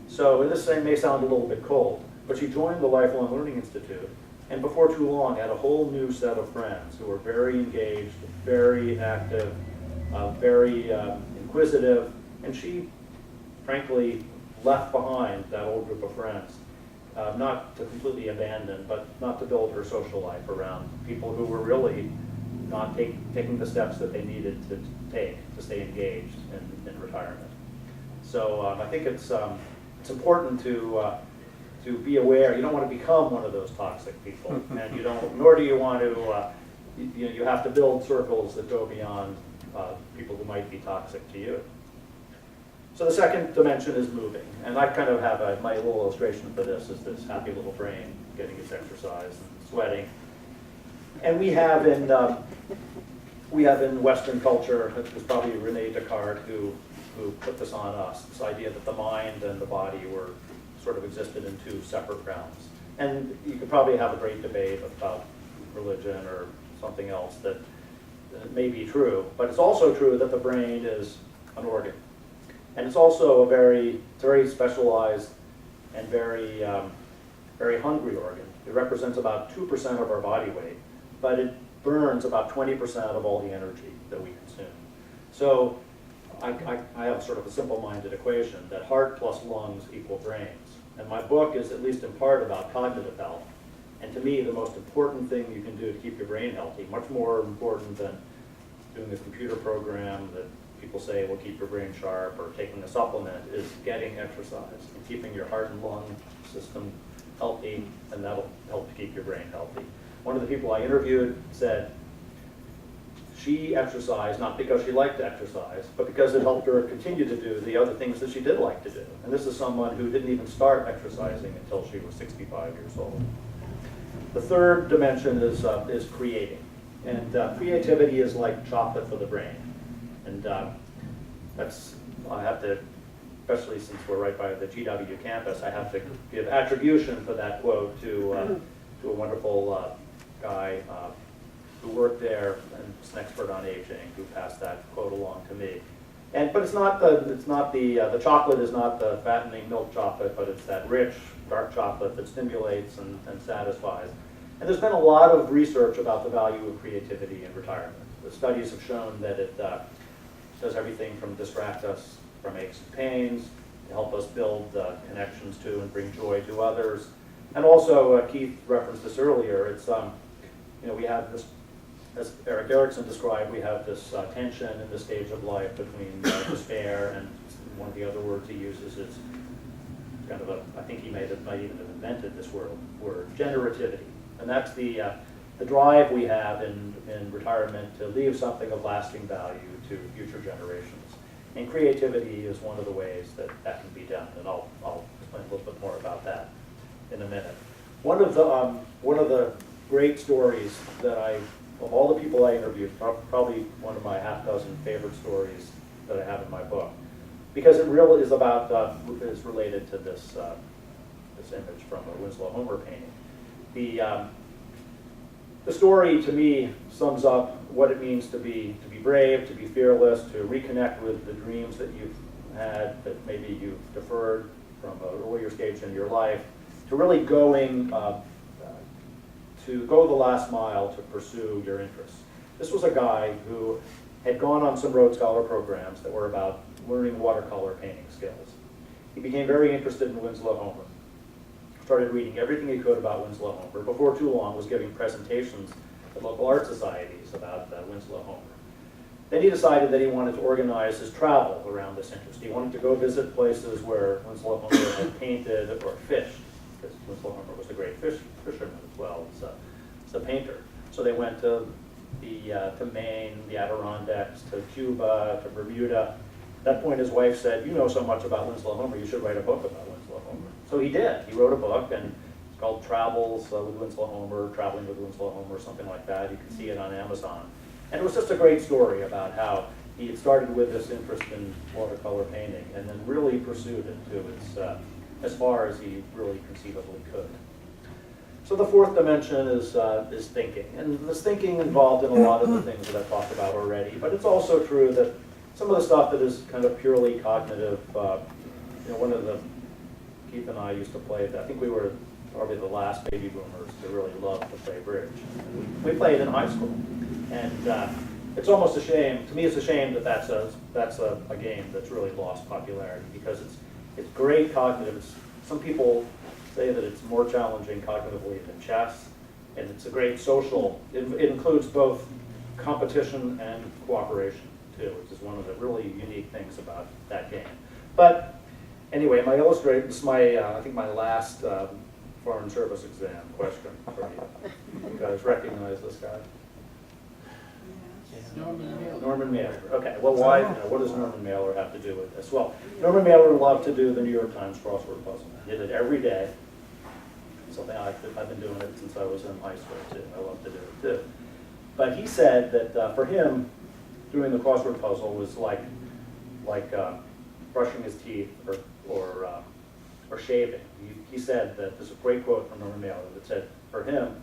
So this may sound a little bit cold, But she joined the Lifelong Learning Institute, and before too long had a whole new set of friends who were very engaged, very active, very inquisitive, and she, frankly, left behind that old group of friends. Not to completely abandon, but not to build her social life around people who were really not taking the steps that they needed to take to stay engaged in retirement. So I think it's important to be aware. You don't want to become one of those toxic people, and you don't, nor do you want to. You have to build circles that go beyond people who might be toxic to you. So the second dimension is moving, and I kind of have my little illustration for this is this happy little brain getting its exercise and sweating. And we have in Western culture, it was probably Rene Descartes who put this on us, this idea that the mind and the body were sort of existed in two separate realms. And you could probably have a great debate about religion or something else that may be true, but it's also true that the brain is an organ. And it's also a very specialized and very hungry organ. It represents about 2% of our body weight, but it burns about 20% of all the energy that we consume. So I have sort of a simple-minded equation that heart plus lungs equal brains. And my book is at least in part about cognitive health. And to me, the most important thing you can do to keep your brain healthy, much more important than doing a computer program that people say will keep your brain sharp or taking a supplement, is getting exercise and keeping your heart and lung system healthy, and that'll help to keep your brain healthy. One of the people I interviewed said she exercised not because she liked to exercise, but because it helped her continue to do the other things that she did like to do. And this is someone who didn't even start exercising until she was 65 years old. The third dimension is creating. And creativity is like chocolate for the brain. And I have to, especially since we're right by the GW campus, I have to give attribution for that quote to a wonderful guy who worked there and was an expert on aging, who passed that quote along to me. But the chocolate is not the fattening milk chocolate, but it's that rich dark chocolate that stimulates and satisfies. And there's been a lot of research about the value of creativity in retirement. The studies have shown that it does everything from distract us from aches and pains, to help us build connections to and bring joy to others. And also, Keith referenced this earlier, it's, we have this, as Eric Erickson described, we have this tension in this stage of life between despair, and one of the other words he uses is kind of I think he might even have invented this word, generativity. And that's the drive we have in retirement to leave something of lasting value to future generations. And creativity is one of the ways that can be done, and I'll explain a little bit more about that in a minute. One of the great stories that of all the people I interviewed, probably one of my half dozen favorite stories that I have in my book, because it really is is related to this image from a Winslow Homer painting. The story, to me, sums up what it means to be brave, to be fearless, to reconnect with the dreams that you've had, that maybe you've deferred from an earlier stage in your life, to really to go the last mile to pursue your interests. This was a guy who had gone on some Rhodes Scholar programs that were about learning watercolor painting skills. He became very interested in Winslow Homer. Started reading everything he could about Winslow Homer. Before too long, was giving presentations at local art societies about Winslow Homer. Then he decided that he wanted to organize his travel around this interest. He wanted to go visit places where Winslow Homer had painted or fished, because Winslow Homer was a great fisherman as well as a painter. So they went to Maine, the Adirondacks, to Cuba, to Bermuda. At that point, his wife said, "You know so much about Winslow Homer, you should write a book about Winslow Homer." So he did. He wrote a book, and it's called Travels with Winslow Homer, Traveling with Winslow Homer, something like that. You can see it on Amazon. And it was just a great story about how he had started with this interest in watercolor painting and then really pursued it to its, as far as he really conceivably could. So the fourth dimension is thinking. And this thinking involved in a lot of the things that I've talked about already, but it's also true that some of the stuff that is kind of purely cognitive, one of the, Keith and I used to play, I think we were probably the last baby boomers to really love to play bridge. We played in high school, and it's almost a shame. To me, it's a shame that that's a game that's really lost popularity because it's great cognitive. Some people say that it's more challenging cognitively than chess, and it's a great social. It includes both competition and cooperation too, which is one of the really unique things about that game. But anyway, my illustration, this is my, I think my last Foreign Service exam question for you. You guys recognize this guy? Norman Mailer. Okay, well, why, what does Norman Mailer have to do with this? Well, Norman Mailer loved to do the New York Times crossword puzzle. He did it every day. Something I've been doing it since I was in high school too. I love to do it too. But he said that for him, doing the crossword puzzle was like brushing his teeth or shaving. He said that there's a great quote from Norman Mailer that said, for him,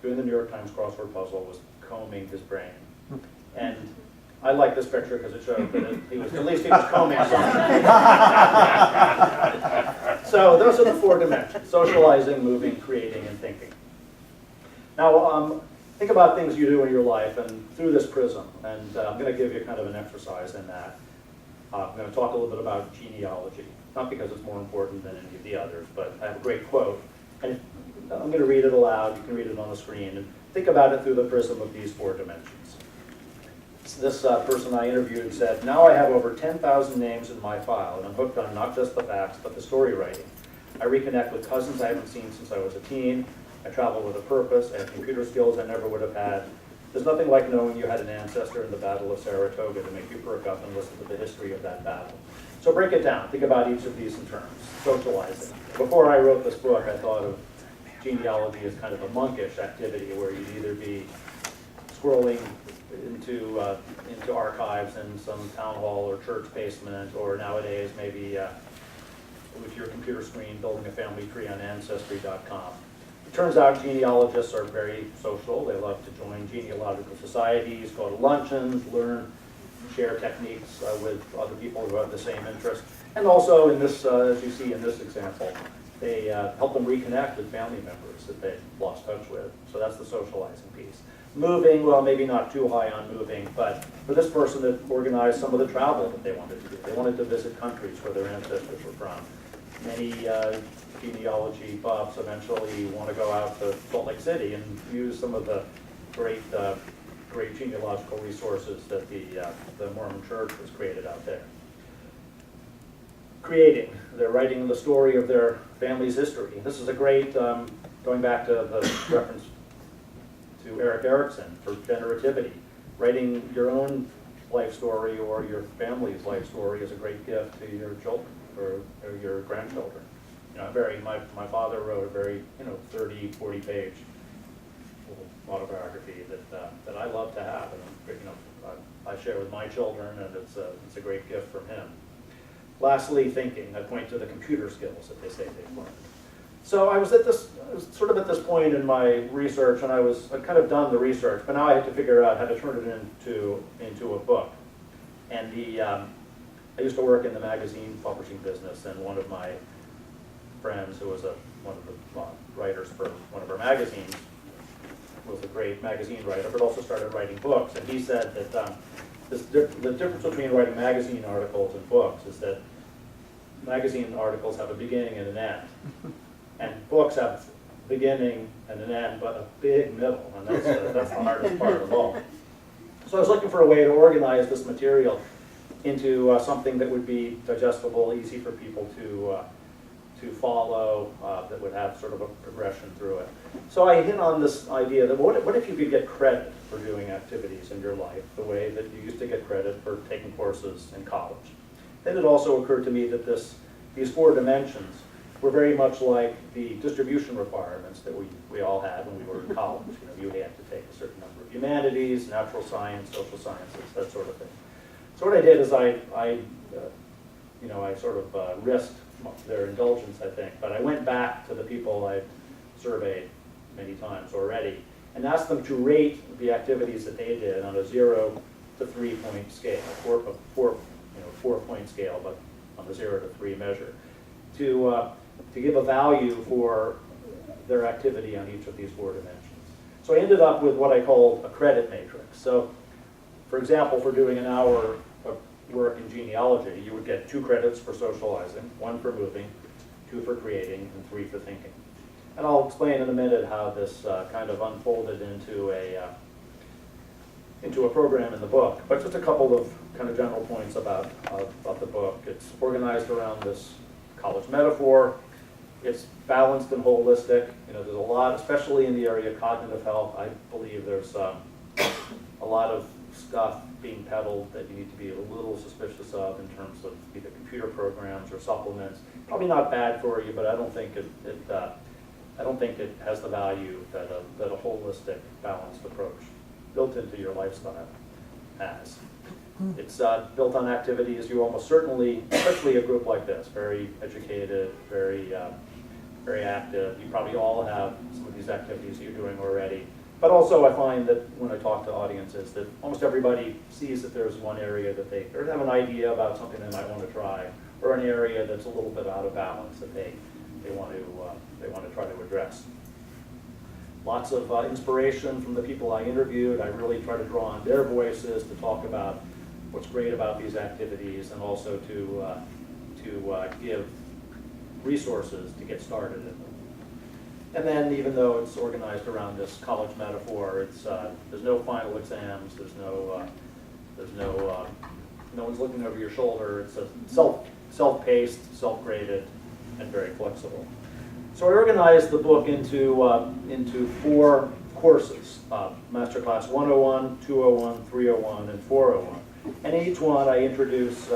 doing the New York Times crossword puzzle was combing his brain. And I like this picture because it showed that at least he was combing something. So those are the 4 dimensions: socializing, moving, creating, and thinking. Now, think about things you do in your life and through this prism. And I'm going to give you kind of an exercise in that. I'm going to talk a little bit about genealogy, not because it's more important than any of the others, but I have a great quote. And I'm going to read it aloud. You can read it on the screen. And think about it through the prism of these 4 dimensions. This person I interviewed said, "Now I have over 10,000 names in my file, and I'm hooked on not just the facts, but the story writing. I reconnect with cousins I haven't seen since I was a teen. I travel with a purpose. I have computer skills I never would have had. There's nothing like knowing you had an ancestor in the Battle of Saratoga to make you perk up and listen to the history of that battle." So break it down. Think about each of these in terms. Socializing. Before I wrote this book, I thought of genealogy as kind of a monkish activity where you'd either be scrolling into archives in some town hall or church basement, or nowadays maybe with your computer screen building a family tree on Ancestry.com. It turns out genealogists are very social. They love to join genealogical societies, go to luncheons, learn, share techniques with other people who have the same interest. And also in this, as you see in this example, they help them reconnect with family members that they've lost touch with. So that's the socializing piece. Moving, well, maybe not too high on moving, but for this person, it organized some of the travel that they wanted to do. They wanted to visit countries where their ancestors were from. Many genealogy buffs eventually want to go out to Salt Lake City and use some of the great genealogical resources that the Mormon Church has created out there. Creating, they're writing the story of their family's history. This is a great, going back to the reference to Erik Erikson for generativity. Writing your own life story or your family's life story is a great gift to your children or your grandchildren. You know, my father wrote a very 30, 40 page autobiography that I love to have, and I share with my children, and it's a great gift from him. Lastly, thinking. I point to the computer skills that they say they've learned. So I was sort of at this point in my research, and I'd kind of done the research, but now I had to figure out how to turn it into a book. And I used to work in the magazine publishing business, and one of my friends, who was one of the writers for one of our magazines, was a great magazine writer, but also started writing books. And he said that the difference between writing magazine articles and books is that magazine articles have a beginning and an end. And books have a beginning and an end, but a big middle, and that's the hardest part of all. So I was looking for a way to organize this material into something that would be digestible, easy for people to follow, that would have sort of a progression through it. So I hit on this idea that what if you could get credit for doing activities in your life the way that you used to get credit for taking courses in college? Then it also occurred to me that these 4 dimensions were very much like the distribution requirements that we all had when we were in college. You had to take a certain number of humanities, natural science, social sciences, that sort of thing. So what I did is I sort of risked their indulgence, I think, but I went back to the people I'd surveyed many times already and asked them to rate the activities that they did on a 0 to 3 point scale, 4 point scale, but on the 0 to 3 measure, to give a value for their activity on each of these 4 dimensions. So I ended up with what I called a credit matrix. So, for example, for doing an hour of work in genealogy, you would get 2 credits for socializing, 1 for moving, 2 for creating, and 3 for thinking. And I'll explain in a minute how this kind of unfolded into a program in the book. But just a couple of kind of general points about the book. It's organized around this college metaphor. It's balanced and holistic. You know, there's a lot, especially in the area of cognitive health. I believe there's a lot of stuff being peddled that you need to be a little suspicious of in terms of either computer programs or supplements. Probably not bad for you, but I don't think it has the value that a holistic, balanced approach built into your lifestyle has. It's built on activities you almost certainly, especially a group like this, very educated, very active. You probably all have some of these activities you're doing already. But also I find that when I talk to audiences that almost everybody sees that there's one area that they or have an idea about something they might want to try, or an area that's a little bit out of balance that they want to try to address. Lots of inspiration from the people I interviewed. I really try to draw on their voices to talk about what's great about these activities, and also to give resources to get started in them. And then, even though it's organized around this college metaphor, it's there's no final exams. No one's looking over your shoulder. It's a self-paced, self-graded, and very flexible. So I organized the book into 4 courses: Masterclass 101, 201, 301, and 401. And each one I introduce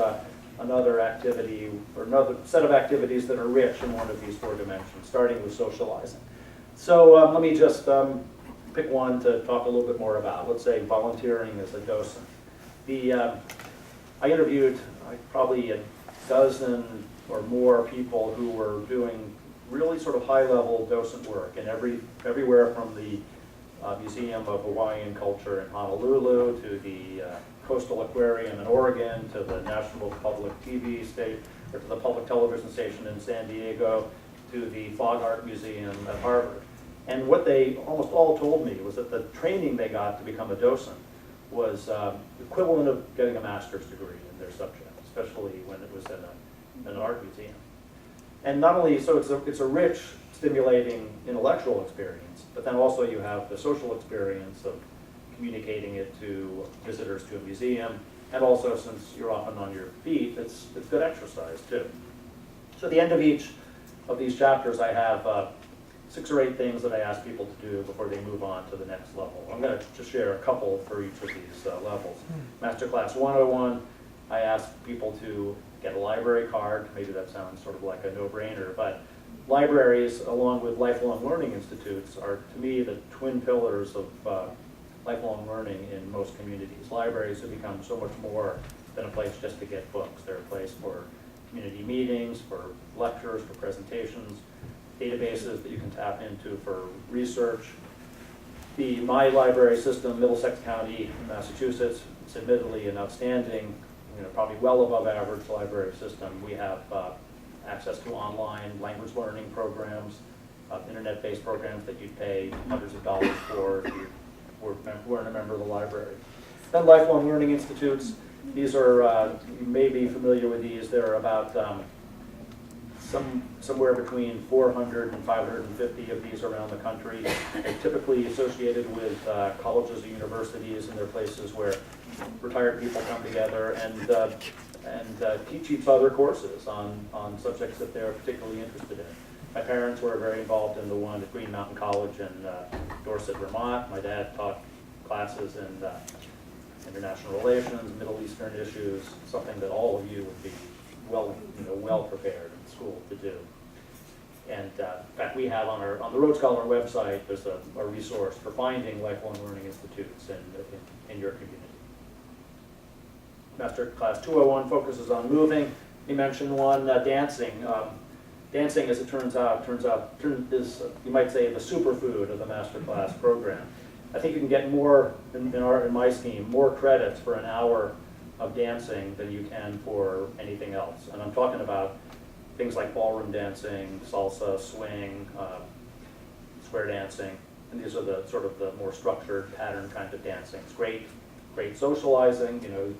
another activity or another set of activities that are rich in one of these 4 dimensions, starting with socializing. So let me just pick one to talk a little bit more about. Let's say volunteering as a docent. I interviewed probably a dozen or more people who were doing really sort of high-level docent work, and everywhere from the Museum of Hawaiian Culture in Honolulu to the Coastal Aquarium in Oregon to the National Public TV station, or to the Public Television Station in San Diego, to the Fog Art Museum at Harvard. And what they almost all told me was that the training they got to become a docent was equivalent of getting a master's degree in their subject, especially when it was in an art museum. And not only, so it's a rich, stimulating intellectual experience, but then also you have the social experience of communicating it to visitors to a museum, and also, since you're often on your feet, it's good exercise too. So at the end of each of these chapters, I have 6 or 8 things that I ask people to do before they move on to the next level. I'm going to just share a couple for each of these levels. Masterclass 101, I ask people to get a library card. Maybe that sounds sort of like a no-brainer, but libraries, along with lifelong learning institutes, are, to me, the twin pillars of lifelong learning in most communities. Libraries have become so much more than a place just to get books. They're a place for community meetings, for lectures, for presentations, databases that you can tap into for research. The My Library system, Middlesex County, Massachusetts, it's admittedly an outstanding, probably well above average library system. We have access to online language learning programs, internet-based programs that you'd pay hundreds of dollars for if you weren't a member of the library. Then lifelong learning institutes. These are, you may be familiar with these. They're about somewhere between 400 and 550 of these around the country. They're typically associated with colleges or universities, and they're places where retired people come together and teach each other courses on subjects that they're particularly interested in. My parents were very involved in the one at Green Mountain College in Dorset, Vermont. My dad taught classes in international relations, Middle Eastern issues, something that all of you would be well prepared in school to do. And in fact, we have on the Rhodes Scholar website, there's a resource for finding lifelong learning institutes in your community. Master Class 201 focuses on moving. We mentioned one, dancing. Dancing, as it turns out, is, you might say, the superfood of the Masterclass program. I think you can get more, in my scheme, more credits for an hour of dancing than you can for anything else. And I'm talking about things like ballroom dancing, salsa, swing, square dancing, and these are the sort of the more structured pattern kind of dancing. It's great socializing. You know,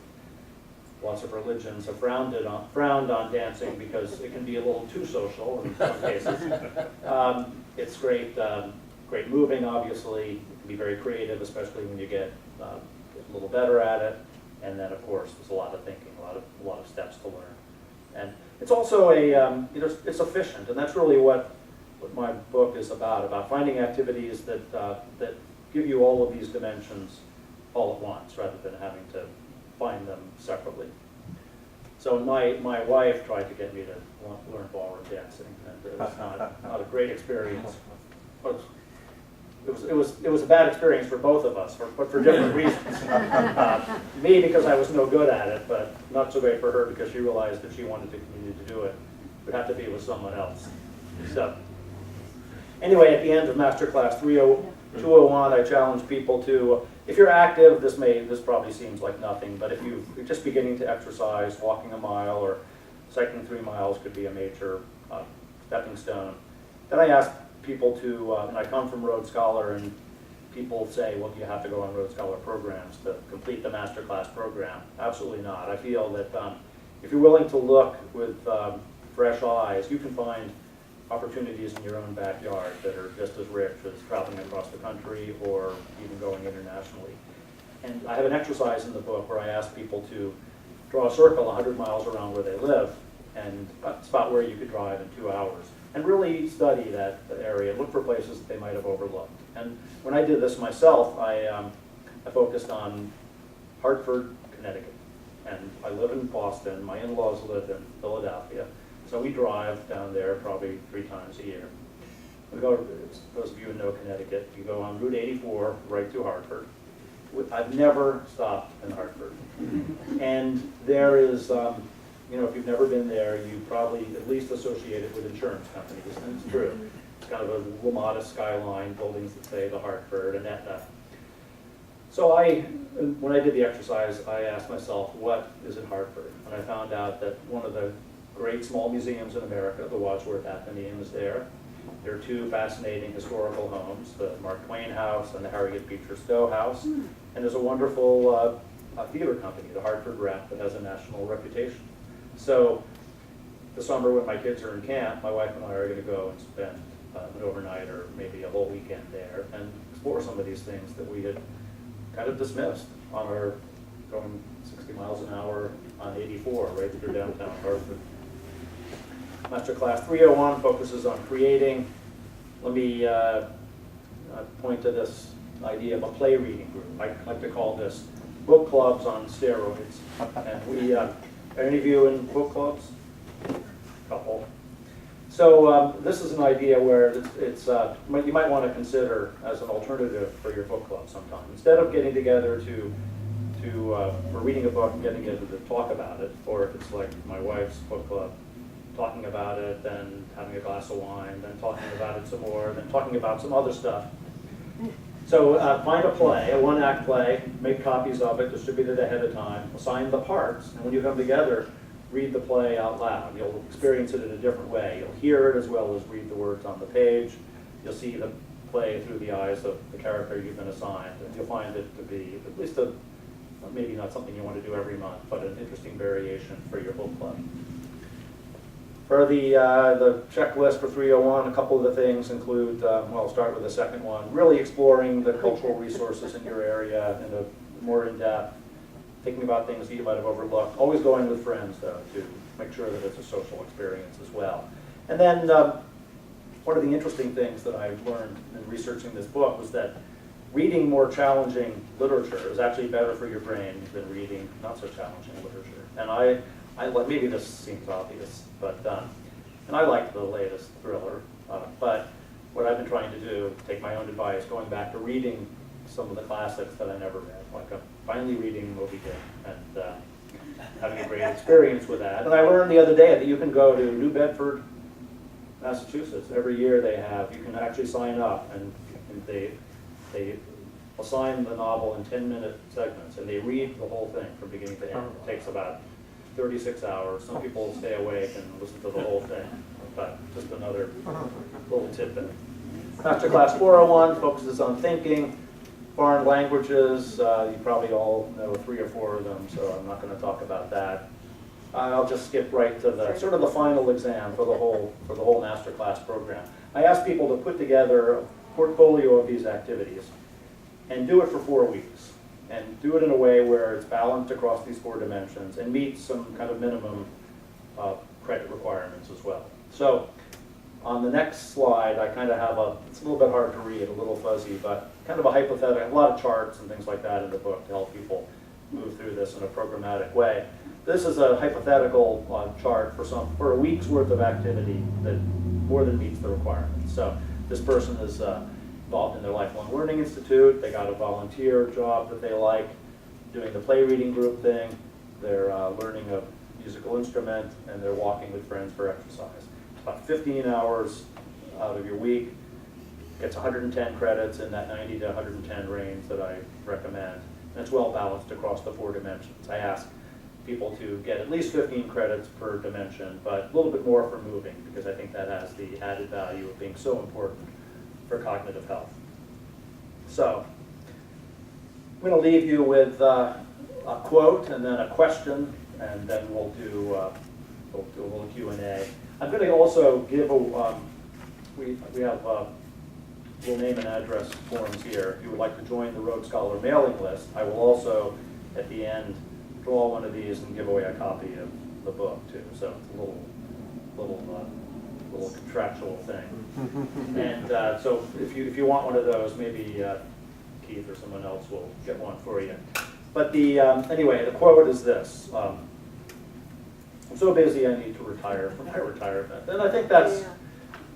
lots of religions have frowned on dancing because it can be a little too social in some cases. It's great moving, obviously. It can be very creative, especially when you get a little better at it. And then, of course, there's a lot of thinking, a lot of steps to learn. And it's also it's efficient, and that's really what my book is about finding activities that give you all of these dimensions all at once, rather than having to find them separately. So my wife tried to get me to learn ballroom dancing, and it was not a great experience. It was a bad experience for both of us, but for different reasons. Me, because I was no good at it, but not so great for her because she realized if she wanted to continue to do it, it would have to be with someone else. So anyway, at the end of Master Class 201, I challenge people to, if you're active, this probably seems like nothing, but if you're just beginning to exercise, walking a mile or cycling 3 miles could be a major stepping stone. Then I ask people to, and I come from Rhodes Scholar, and people say, well, do you have to go on Rhodes Scholar programs to complete the masterclass program? Absolutely not. I feel that if you're willing to look with fresh eyes, you can find opportunities in your own backyard that are just as rich as traveling across the country or even going internationally. And I have an exercise in the book where I ask people to draw a circle 100 miles around where they live and spot where you could drive in 2 hours. And really study that area, look for places that they might have overlooked. And when I did this myself, I focused on Hartford, Connecticut. And I live in Boston, my in-laws live in Philadelphia. So we drive down there probably 3 times a year. We go, those of you who know Connecticut, you go on Route 84 right through Hartford. I've never stopped in Hartford. And there is, you know, if you've never been there, you probably at least associate it with insurance companies, and it's true. It's kind of a little modest skyline, buildings that say the Hartford and Aetna. So when I did the exercise, I asked myself, what is in Hartford? And I found out that one of the great small museums in America, the Wadsworth Atheneum, is there. There are 2 fascinating historical homes, the Mark Twain House and the Harriet Beecher Stowe House. And there's a wonderful theater company, the Hartford Rep, that has a national reputation. So the summer when my kids are in camp, my wife and I are going to go and spend an overnight or maybe a whole weekend there and explore some of these things that we had kind of dismissed on our going 60 miles an hour on 84 right through downtown Hartford. Master Class 301 focuses on creating. Let me point to this idea of a play reading group. I like to call this book clubs on steroids. And we, are any of you in book clubs? Couple. So this is an idea where it's you might want to consider as an alternative for your book club sometime. Instead of getting together for reading a book and getting together to talk about it, or if it's like my wife's book club, talking about it, then having a glass of wine, then talking about it some more, then talking about some other stuff. So find a play, a 1-act play, make copies of it, distribute it ahead of time, assign the parts, and when you come together, read the play out loud. You'll experience it in a different way. You'll hear it as well as read the words on the page. You'll see the play through the eyes of the character you've been assigned, and you'll find it to be at least maybe not something you want to do every month, but an interesting variation for your book club. For the checklist for 301, a couple of the things include, well, I'll start with the second one, really exploring the cultural resources in your area in a more in-depth, thinking about things that you might have overlooked, always going with friends, though, to make sure that it's a social experience as well. And then one of the interesting things that I learned in researching this book was that reading more challenging literature is actually better for your brain than reading not so challenging literature. And I maybe this seems obvious, but and I like the latest thriller, but what I've been trying to do, take my own advice, going back to reading some of the classics that I never read, like I'm finally reading Moby Dick and having a great experience with that. And I learned the other day that you can go to New Bedford, Massachusetts. Every year you can actually sign up, and they assign the novel in 10-minute segments, and they read the whole thing from beginning to end. It takes about 36 hours. Some people stay awake and listen to the whole thing, but just another little tidbit. Masterclass 401 focuses on thinking, foreign languages. You probably all know 3 or 4 of them, so I'm not going to talk about that. I'll just skip right to the sort of the final exam for the whole Masterclass program. I asked people to put together a portfolio of these activities and do it for 4 weeks. And do it in a way where it's balanced across these 4 dimensions and meets some kind of minimum credit requirements as well. So on the next slide, I kind of have it's a little bit hard to read, a little fuzzy, but kind of a hypothetical, a lot of charts and things like that in the book to help people move through this in a programmatic way. This is a hypothetical chart for a week's worth of activity that more than meets the requirements. So this person is involved in their Lifelong Learning Institute. They got a volunteer job that they like, doing the play reading group thing. They're learning a musical instrument, and they're walking with friends for exercise. It's about 15 hours out of your week. Gets 110 credits in that 90 to 110 range that I recommend. And it's well balanced across the 4 dimensions. I ask people to get at least 15 credits per dimension, but a little bit more for moving, because I think that has the added value of being so important for cognitive health. So I'm going to leave you with a quote and then a question, and then we'll do a little Q&A. I'm going to also give we have little name and address forms here. If you would like to join the Rhodes Scholar mailing list, I will also at the end draw one of these and give away a copy of the book too. So it's a little contractual thing. And so if you want one of those, maybe Keith or someone else will get one for you. But anyway, the quote is this: "I'm so busy I need to retire from my retirement." And I think that's,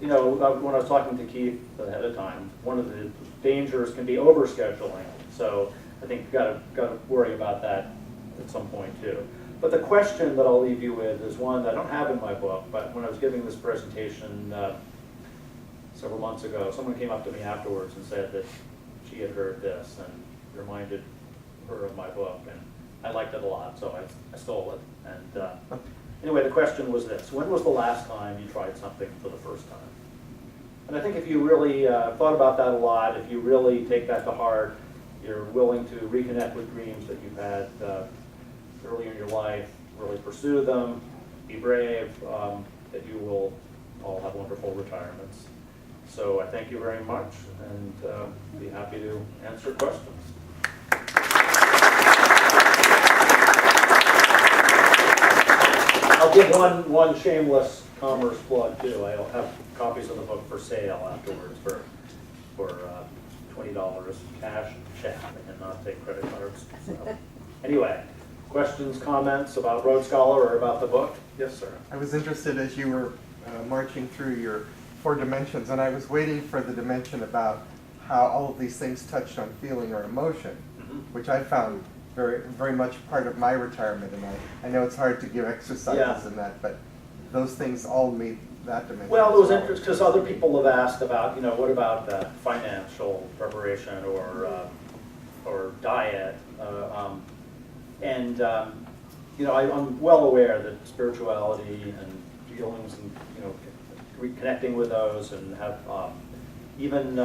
when I was talking to Keith ahead of time, one of the dangers can be overscheduling. So I think you've got to worry about that at some point too. But the question that I'll leave you with is one that I don't have in my book, but when I was giving this presentation several months ago, someone came up to me afterwards and said that she had heard this and reminded her of my book, and I liked it a lot, so I stole it. And anyway, the question was this: when was the last time you tried something for the first time? And I think if you really thought about that a lot, if you really take that to heart, you're willing to reconnect with dreams that you've had earlier in your life, really pursue them, be brave, that you will all have wonderful retirements. So I thank you very much, and be happy to answer questions. I'll give one shameless commerce plug too. I'll have copies of the book for sale afterwards for $20 cash check, and not take credit cards. So, anyway, questions, comments about Rhodes Scholar or about the book? Yes, sir. I was interested as you were marching through your 4 dimensions, and I was waiting for the dimension about how all of these things touched on feeling or emotion, which I found very, very much part of my retirement. And I know it's hard to give exercises in that, but those things all meet that dimension. Well, it was interesting because other people have asked about, what about financial preparation or diet, I'm well aware that spirituality and feelings and reconnecting with those and have even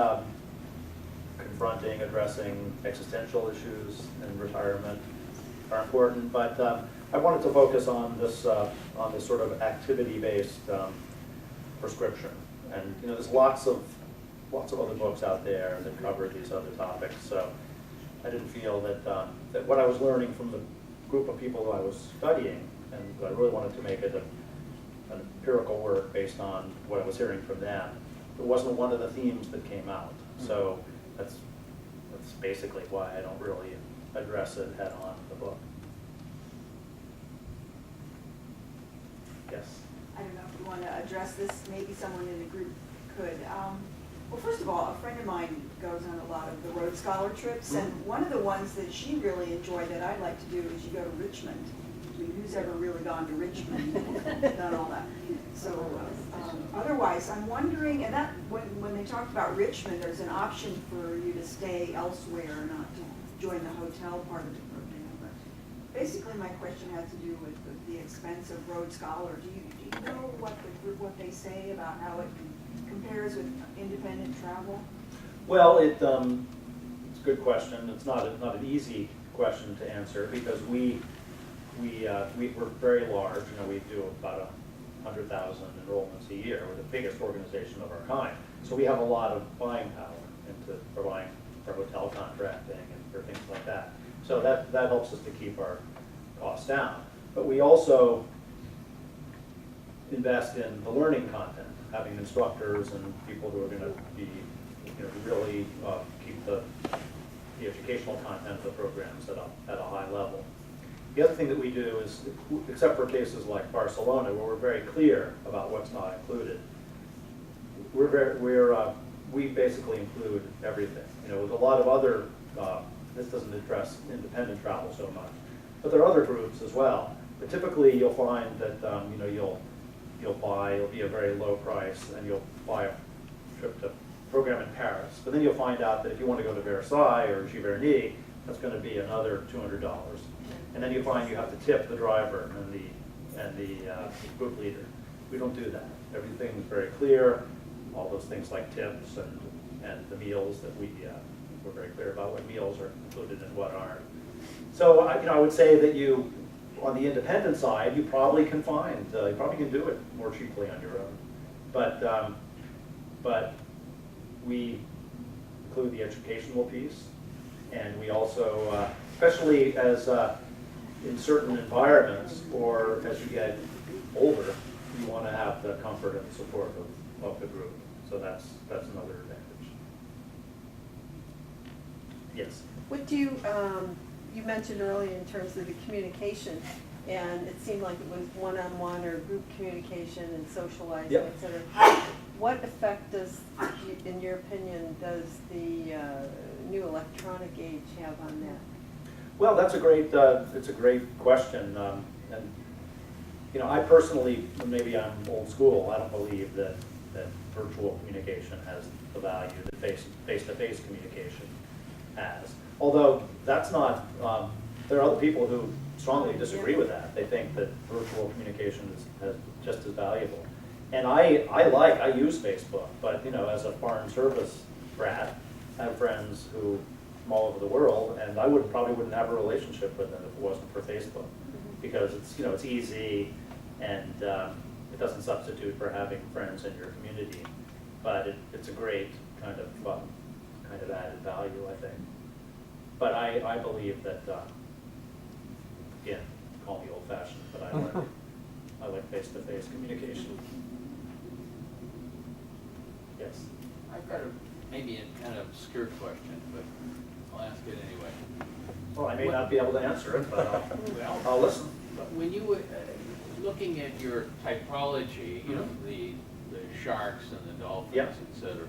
confronting, addressing existential issues in retirement are important. But I wanted to focus on this sort of activity-based prescription. And there's lots of other books out there that cover these other topics. So I didn't feel that what I was learning from the group of people who I was studying, and I really wanted to make it an empirical work based on what I was hearing from them. It wasn't one of the themes that came out. So that's basically why I don't really address it head on in the book. Yes? I don't know if you want to address this, maybe someone in the group could. Well, first of all, a friend of mine goes on a lot of the Rhodes Scholar trips, and one of the ones that she really enjoyed that I'd like to do is you go to Richmond. I mean, who's ever really gone to Richmond, done all that? So otherwise, I'm wondering, and that when they talked about Richmond, there's an option for you to stay elsewhere, not to join the hotel part of the program. But basically, my question had to do with the expense of Rhodes Scholar. Do you know what they say about how it can compares with independent travel? Well, it's a good question. It's not an easy question to answer because we're very large. We do about 100,000 enrollments a year. We're the biggest organization of our kind. So we have a lot of buying power for hotel contracting and for things like that. So that helps us to keep our costs down. But we also invest in the learning content, having instructors and people who are going to be, really keep the educational content of the programs at a high level. The other thing that we do is, except for cases like Barcelona, where we're very clear about what's not included, we basically include everything. With a lot of other, this doesn't address independent travel so much, but there are other groups as well. But typically, you'll find that you'll be a very low price, and you'll buy a trip to program in Paris. But then you'll find out that if you want to go to Versailles or Giverny, that's going to be another $200. And then you find you have to tip the driver and the group leader. We don't do that. Everything's very clear. All those things like tips and the meals that we're very clear about what meals are included and what aren't. So I would say that on the independent side, you probably can do it more cheaply on your own. But we include the educational piece, and we also, especially as in certain environments or as you get older, you want to have the comfort and support of the group. So that's another advantage. Yes. What do you mentioned earlier in terms of the communication, and it seemed like it was one-on-one or group communication and socializing, Yep. et cetera. What effect in your opinion, does the new electronic age have on that? Well, that's a great. It's a great question, and I personally, maybe I'm old school. I don't believe that virtual communication has the value that face-to-face communication has. Although that's not. There are other people who strongly disagree with that. They think that virtual communication is just as valuable. And I use Facebook, but as a foreign service brat, I have friends who from all over the world, and I probably wouldn't have a relationship with them if it wasn't for Facebook, because it's easy and it doesn't substitute for having friends in your community, but it's a great kind of added value, I think. But I believe that again, call me old-fashioned, but I like face-to-face communication. Yes. I've got maybe a kind of obscure question, but I'll ask it anyway. Well, I may not be able to answer it, but I'll listen. But when you were looking at your typology, the sharks and the dolphins, Yep. et cetera,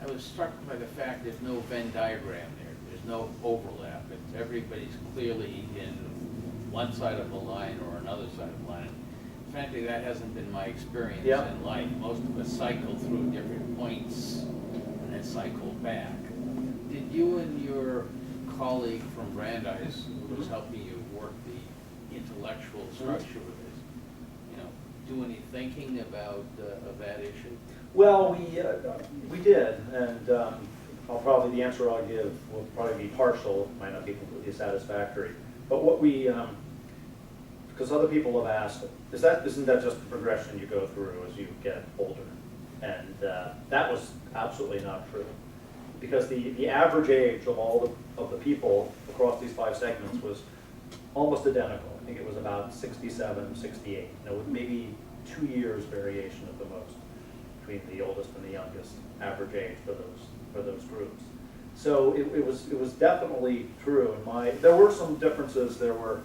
I was struck by the fact there's no Venn diagram there. There's no overlap. Everybody's clearly in one side of the line or another side of the line. Frankly, that hasn't been my experience Yep. in life. Most of us cycle through different points and then cycle back. Did you and your colleague from Brandeis, who was helping you work the intellectual structure of this, do any thinking about that issue? Well, we did, and the answer I'll give will probably be partial. It might not be completely satisfactory. But what because other people have asked, isn't that just the progression you go through as you get older? And that was absolutely not true, because the average age of all of the people across these 5 segments was almost identical. I think it was about 67, 68, with maybe 2 years variation at the most between the oldest and the youngest average age for those groups. So it was definitely true. There were some differences. There were,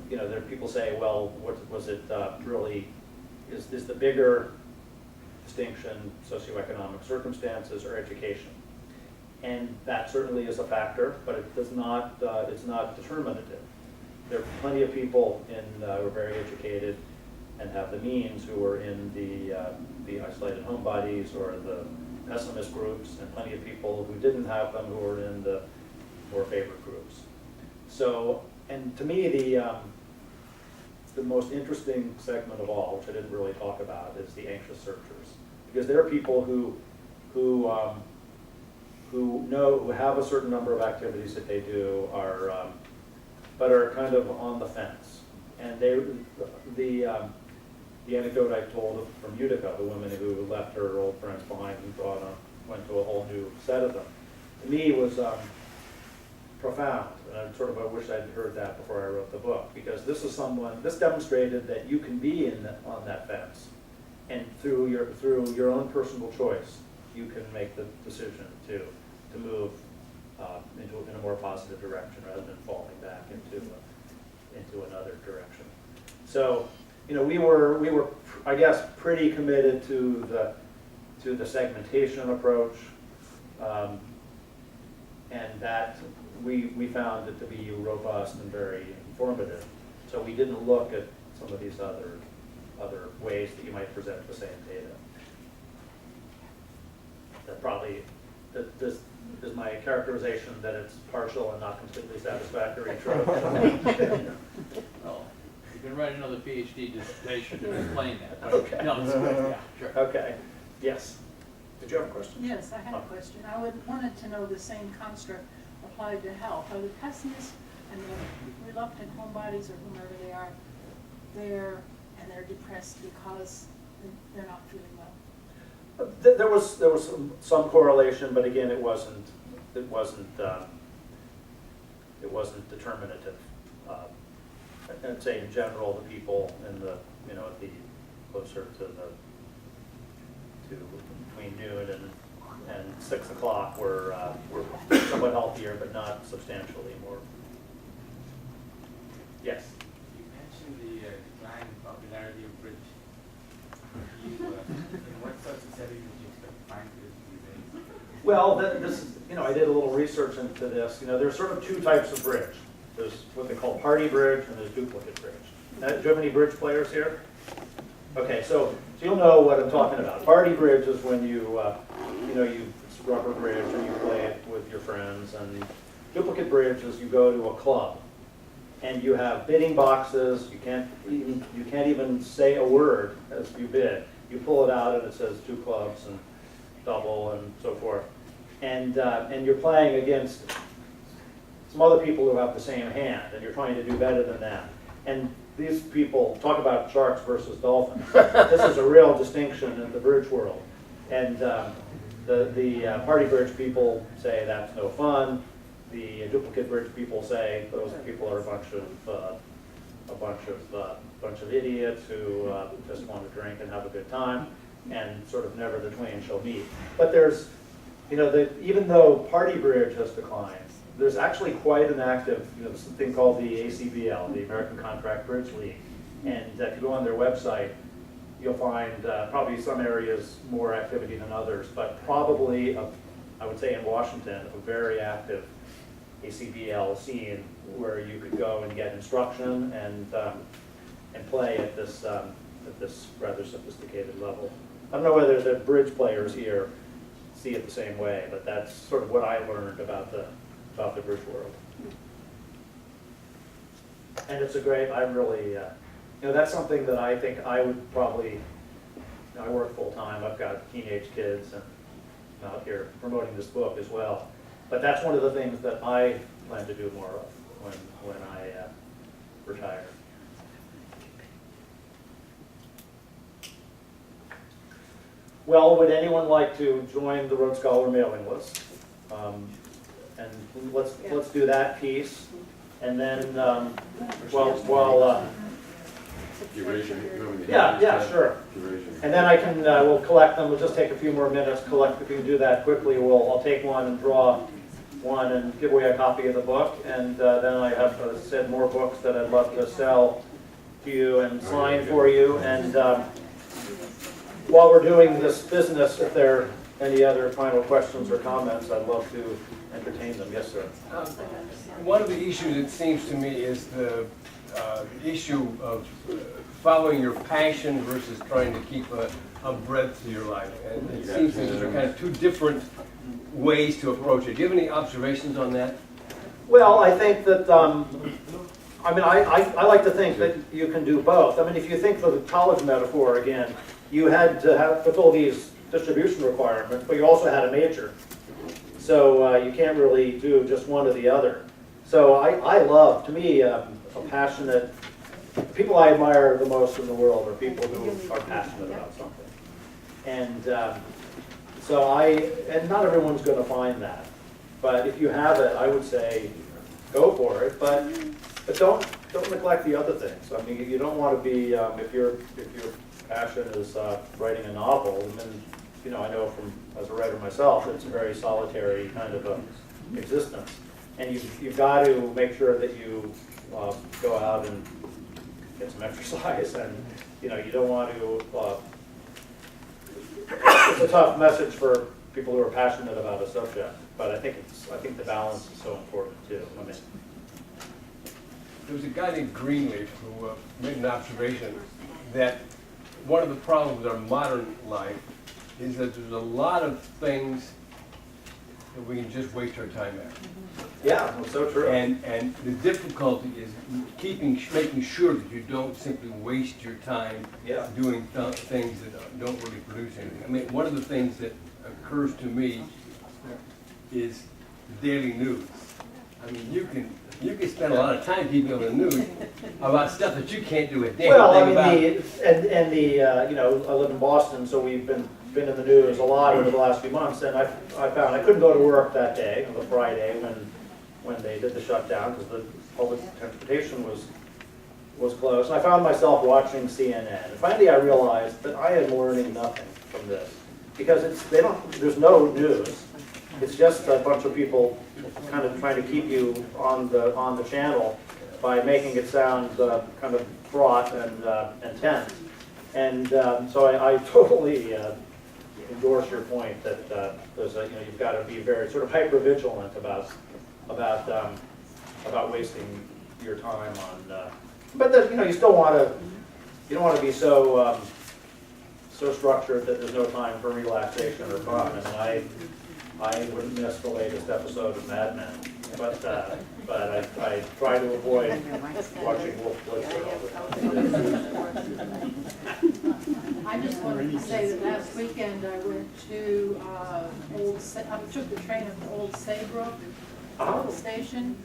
there people say, well, what was it really? Is the bigger distinction socioeconomic circumstances or education? And that certainly is a factor, but it does not. It's not determinative. There are plenty of people who are very educated and have the means who are in the isolated homebodies or the pessimist groups, and plenty of people who didn't have them who are in the more favored groups. So, and to me, the most interesting segment of all, which I didn't really talk about, is the anxious searchers. Because there are people who have a certain number of activities that they do, but are kind of on the fence. And the anecdote I told from Utica, the woman who left her old friends behind and went to a whole new set of them, to me was profound. And I wish I'd heard that before I wrote the book, because this demonstrated that you can be on that fence, and through your own personal choice, you can make the decision to move in a more positive direction rather than falling back into another direction. So, we were I guess pretty committed to the segmentation approach, and that we found it to be robust and very informative. So we didn't look at some of these other ways that you might present the same data. That probably this is my characterization that it's partial and not completely satisfactory. True. Well, you can write another PhD dissertation to explain that. But Okay. No, it's good, yeah, sure. Okay. Yes. Did you have a question? Yes, I have a question. Wanted to know the same construct applied to health. Are the pessimists and the reluctant homebodies or whomever they are there and they're depressed because they're not feeling well? There was some correlation, but again, it wasn't determinative. I'd say in general, the people in the closer to between noon and 6 o'clock were somewhat healthier, but not substantially more. Yes. You mentioned the decline in popularity of bridge. In what sorts of settings would you expect to find this these days? Well, this is, I did a little research into this. There's sort of two types of bridge. There's what they call party bridge and there's duplicate bridge. Now, do you have any bridge players here? Okay, so you'll know what I'm talking about. Party bridge is when it's rubber bridge and you play it with your friends, and duplicate bridge is you go to a club and you have bidding boxes. You can't even say a word as you bid. You pull it out and it says 2 clubs and double and so forth, and you're playing against some other people who have the same hand, and you're trying to do better than that. And these people talk about sharks versus dolphins. This is a real distinction in the bridge world. And the party bridge people say that's no fun. The duplicate bridge people say those people are a bunch of idiots who just want to drink and have a good time, and sort of never the twain shall meet. But there's, even though party bridge has declined, there's actually quite an active, this thing called the ACBL, the American Contract Bridge League. And if you go on their website, you'll find probably some areas more activity than others, but probably, I would say in Washington, a very active ACBL scene where you could go and get instruction and play at this rather sophisticated level. I don't know whether the bridge players here see it the same way, but that's sort of what I learned about the bridge world. And it's I really, that's something that I think I would probably, I work full time, I've got teenage kids and I'm out here promoting this book as well. But that's one of the things that I plan to do more of when I retire. Well, would anyone like to join the Rhodes Scholar mailing list? And let's do that piece, and then yeah, sure. And then I can we'll collect them. We'll just take a few more minutes. If you can do that quickly, I'll take one and draw one and give away a copy of the book, and then I have, as I said, more books that I'd love to sell to you and sign for you. And while we're doing this business, if there are any other final questions or comments, I'd love to entertain them. Yes, sir. One of the issues, it seems to me, is the issue of following your passion versus trying to keep a breadth to your life. And it seems that there are kind of two different ways to approach it. Do you have any observations on that? Well, I think that, I like to think that you can do both. I mean, if you think of the college metaphor again, you had to fulfill these distribution requirement, but you also had a major. So you can't really do just one or the other. So I love, to me, a passionate, people I admire the most in the world are people who are passionate about something. And and not everyone's going to find that. But if you have it, I would say go for it. But don't neglect the other things. I mean, you don't want to be if your passion is writing a novel. And then, you know, I know from as a writer myself, it's a very solitary kind of existence. And you've got to make sure that you go out and get some exercise. And you know, you don't want to. It's a tough message for people who are passionate about a subject, but I think the balance is so important too. I mean, There was a guy named Greenleaf who made an observation that one of the problems with our modern life is that there's a lot of things that we can just waste our time at. yeah, that's so true. And the difficulty is making sure that you don't simply waste your time Yeah. doing things that don't really produce anything. I mean, one of the things that occurs to me is the daily news. I mean, you can spend a lot of time keeping up with the news about stuff that you can't do a damn Well, I thing mean, about. you know, I live in Boston, so we've been in the news a lot over the last few months, and I found I couldn't go to work that day, on the Friday, when they did the shutdown, because the public transportation was closed. And I found myself watching CNN. And finally, I realized that I am learning nothing from this, because there's no news. It's just a bunch of people kind of trying to keep you on the channel by making it sound kind of fraught and tense. And so I totally endorse your point that you've got to be very sort of hyper vigilant about wasting your time on. But then, you know, you don't want to be so structured that there's no time for relaxation or fun. I mean, I wouldn't miss the latest episode of Mad Men, but I try to avoid watching Wolf Blitzer all the time. I just wanted to say that last weekend I went to I took the train up to Old Saybrook station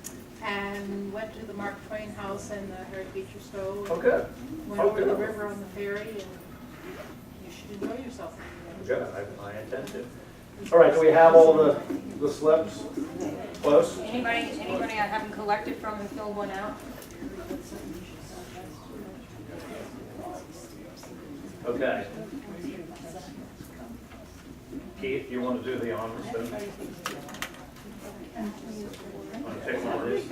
and went to the Mark Twain house and the Harry Beecher stove. Oh, good. Went over the river on the ferry, and you should enjoy yourself. Good, I intend to. All right, do we have all the slips close? Anybody I haven't collected from and filled one out? Okay. Keith, you want to do the honors then? Want to take one of these?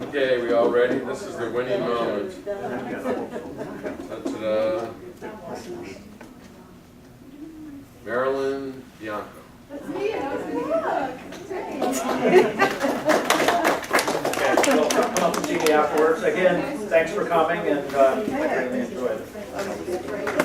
Okay, we all ready? This is the winning moment. Ta-da. Marilyn Bianco. Okay, we'll come up and see you afterwards. Again, thanks for coming, and I really enjoyed it.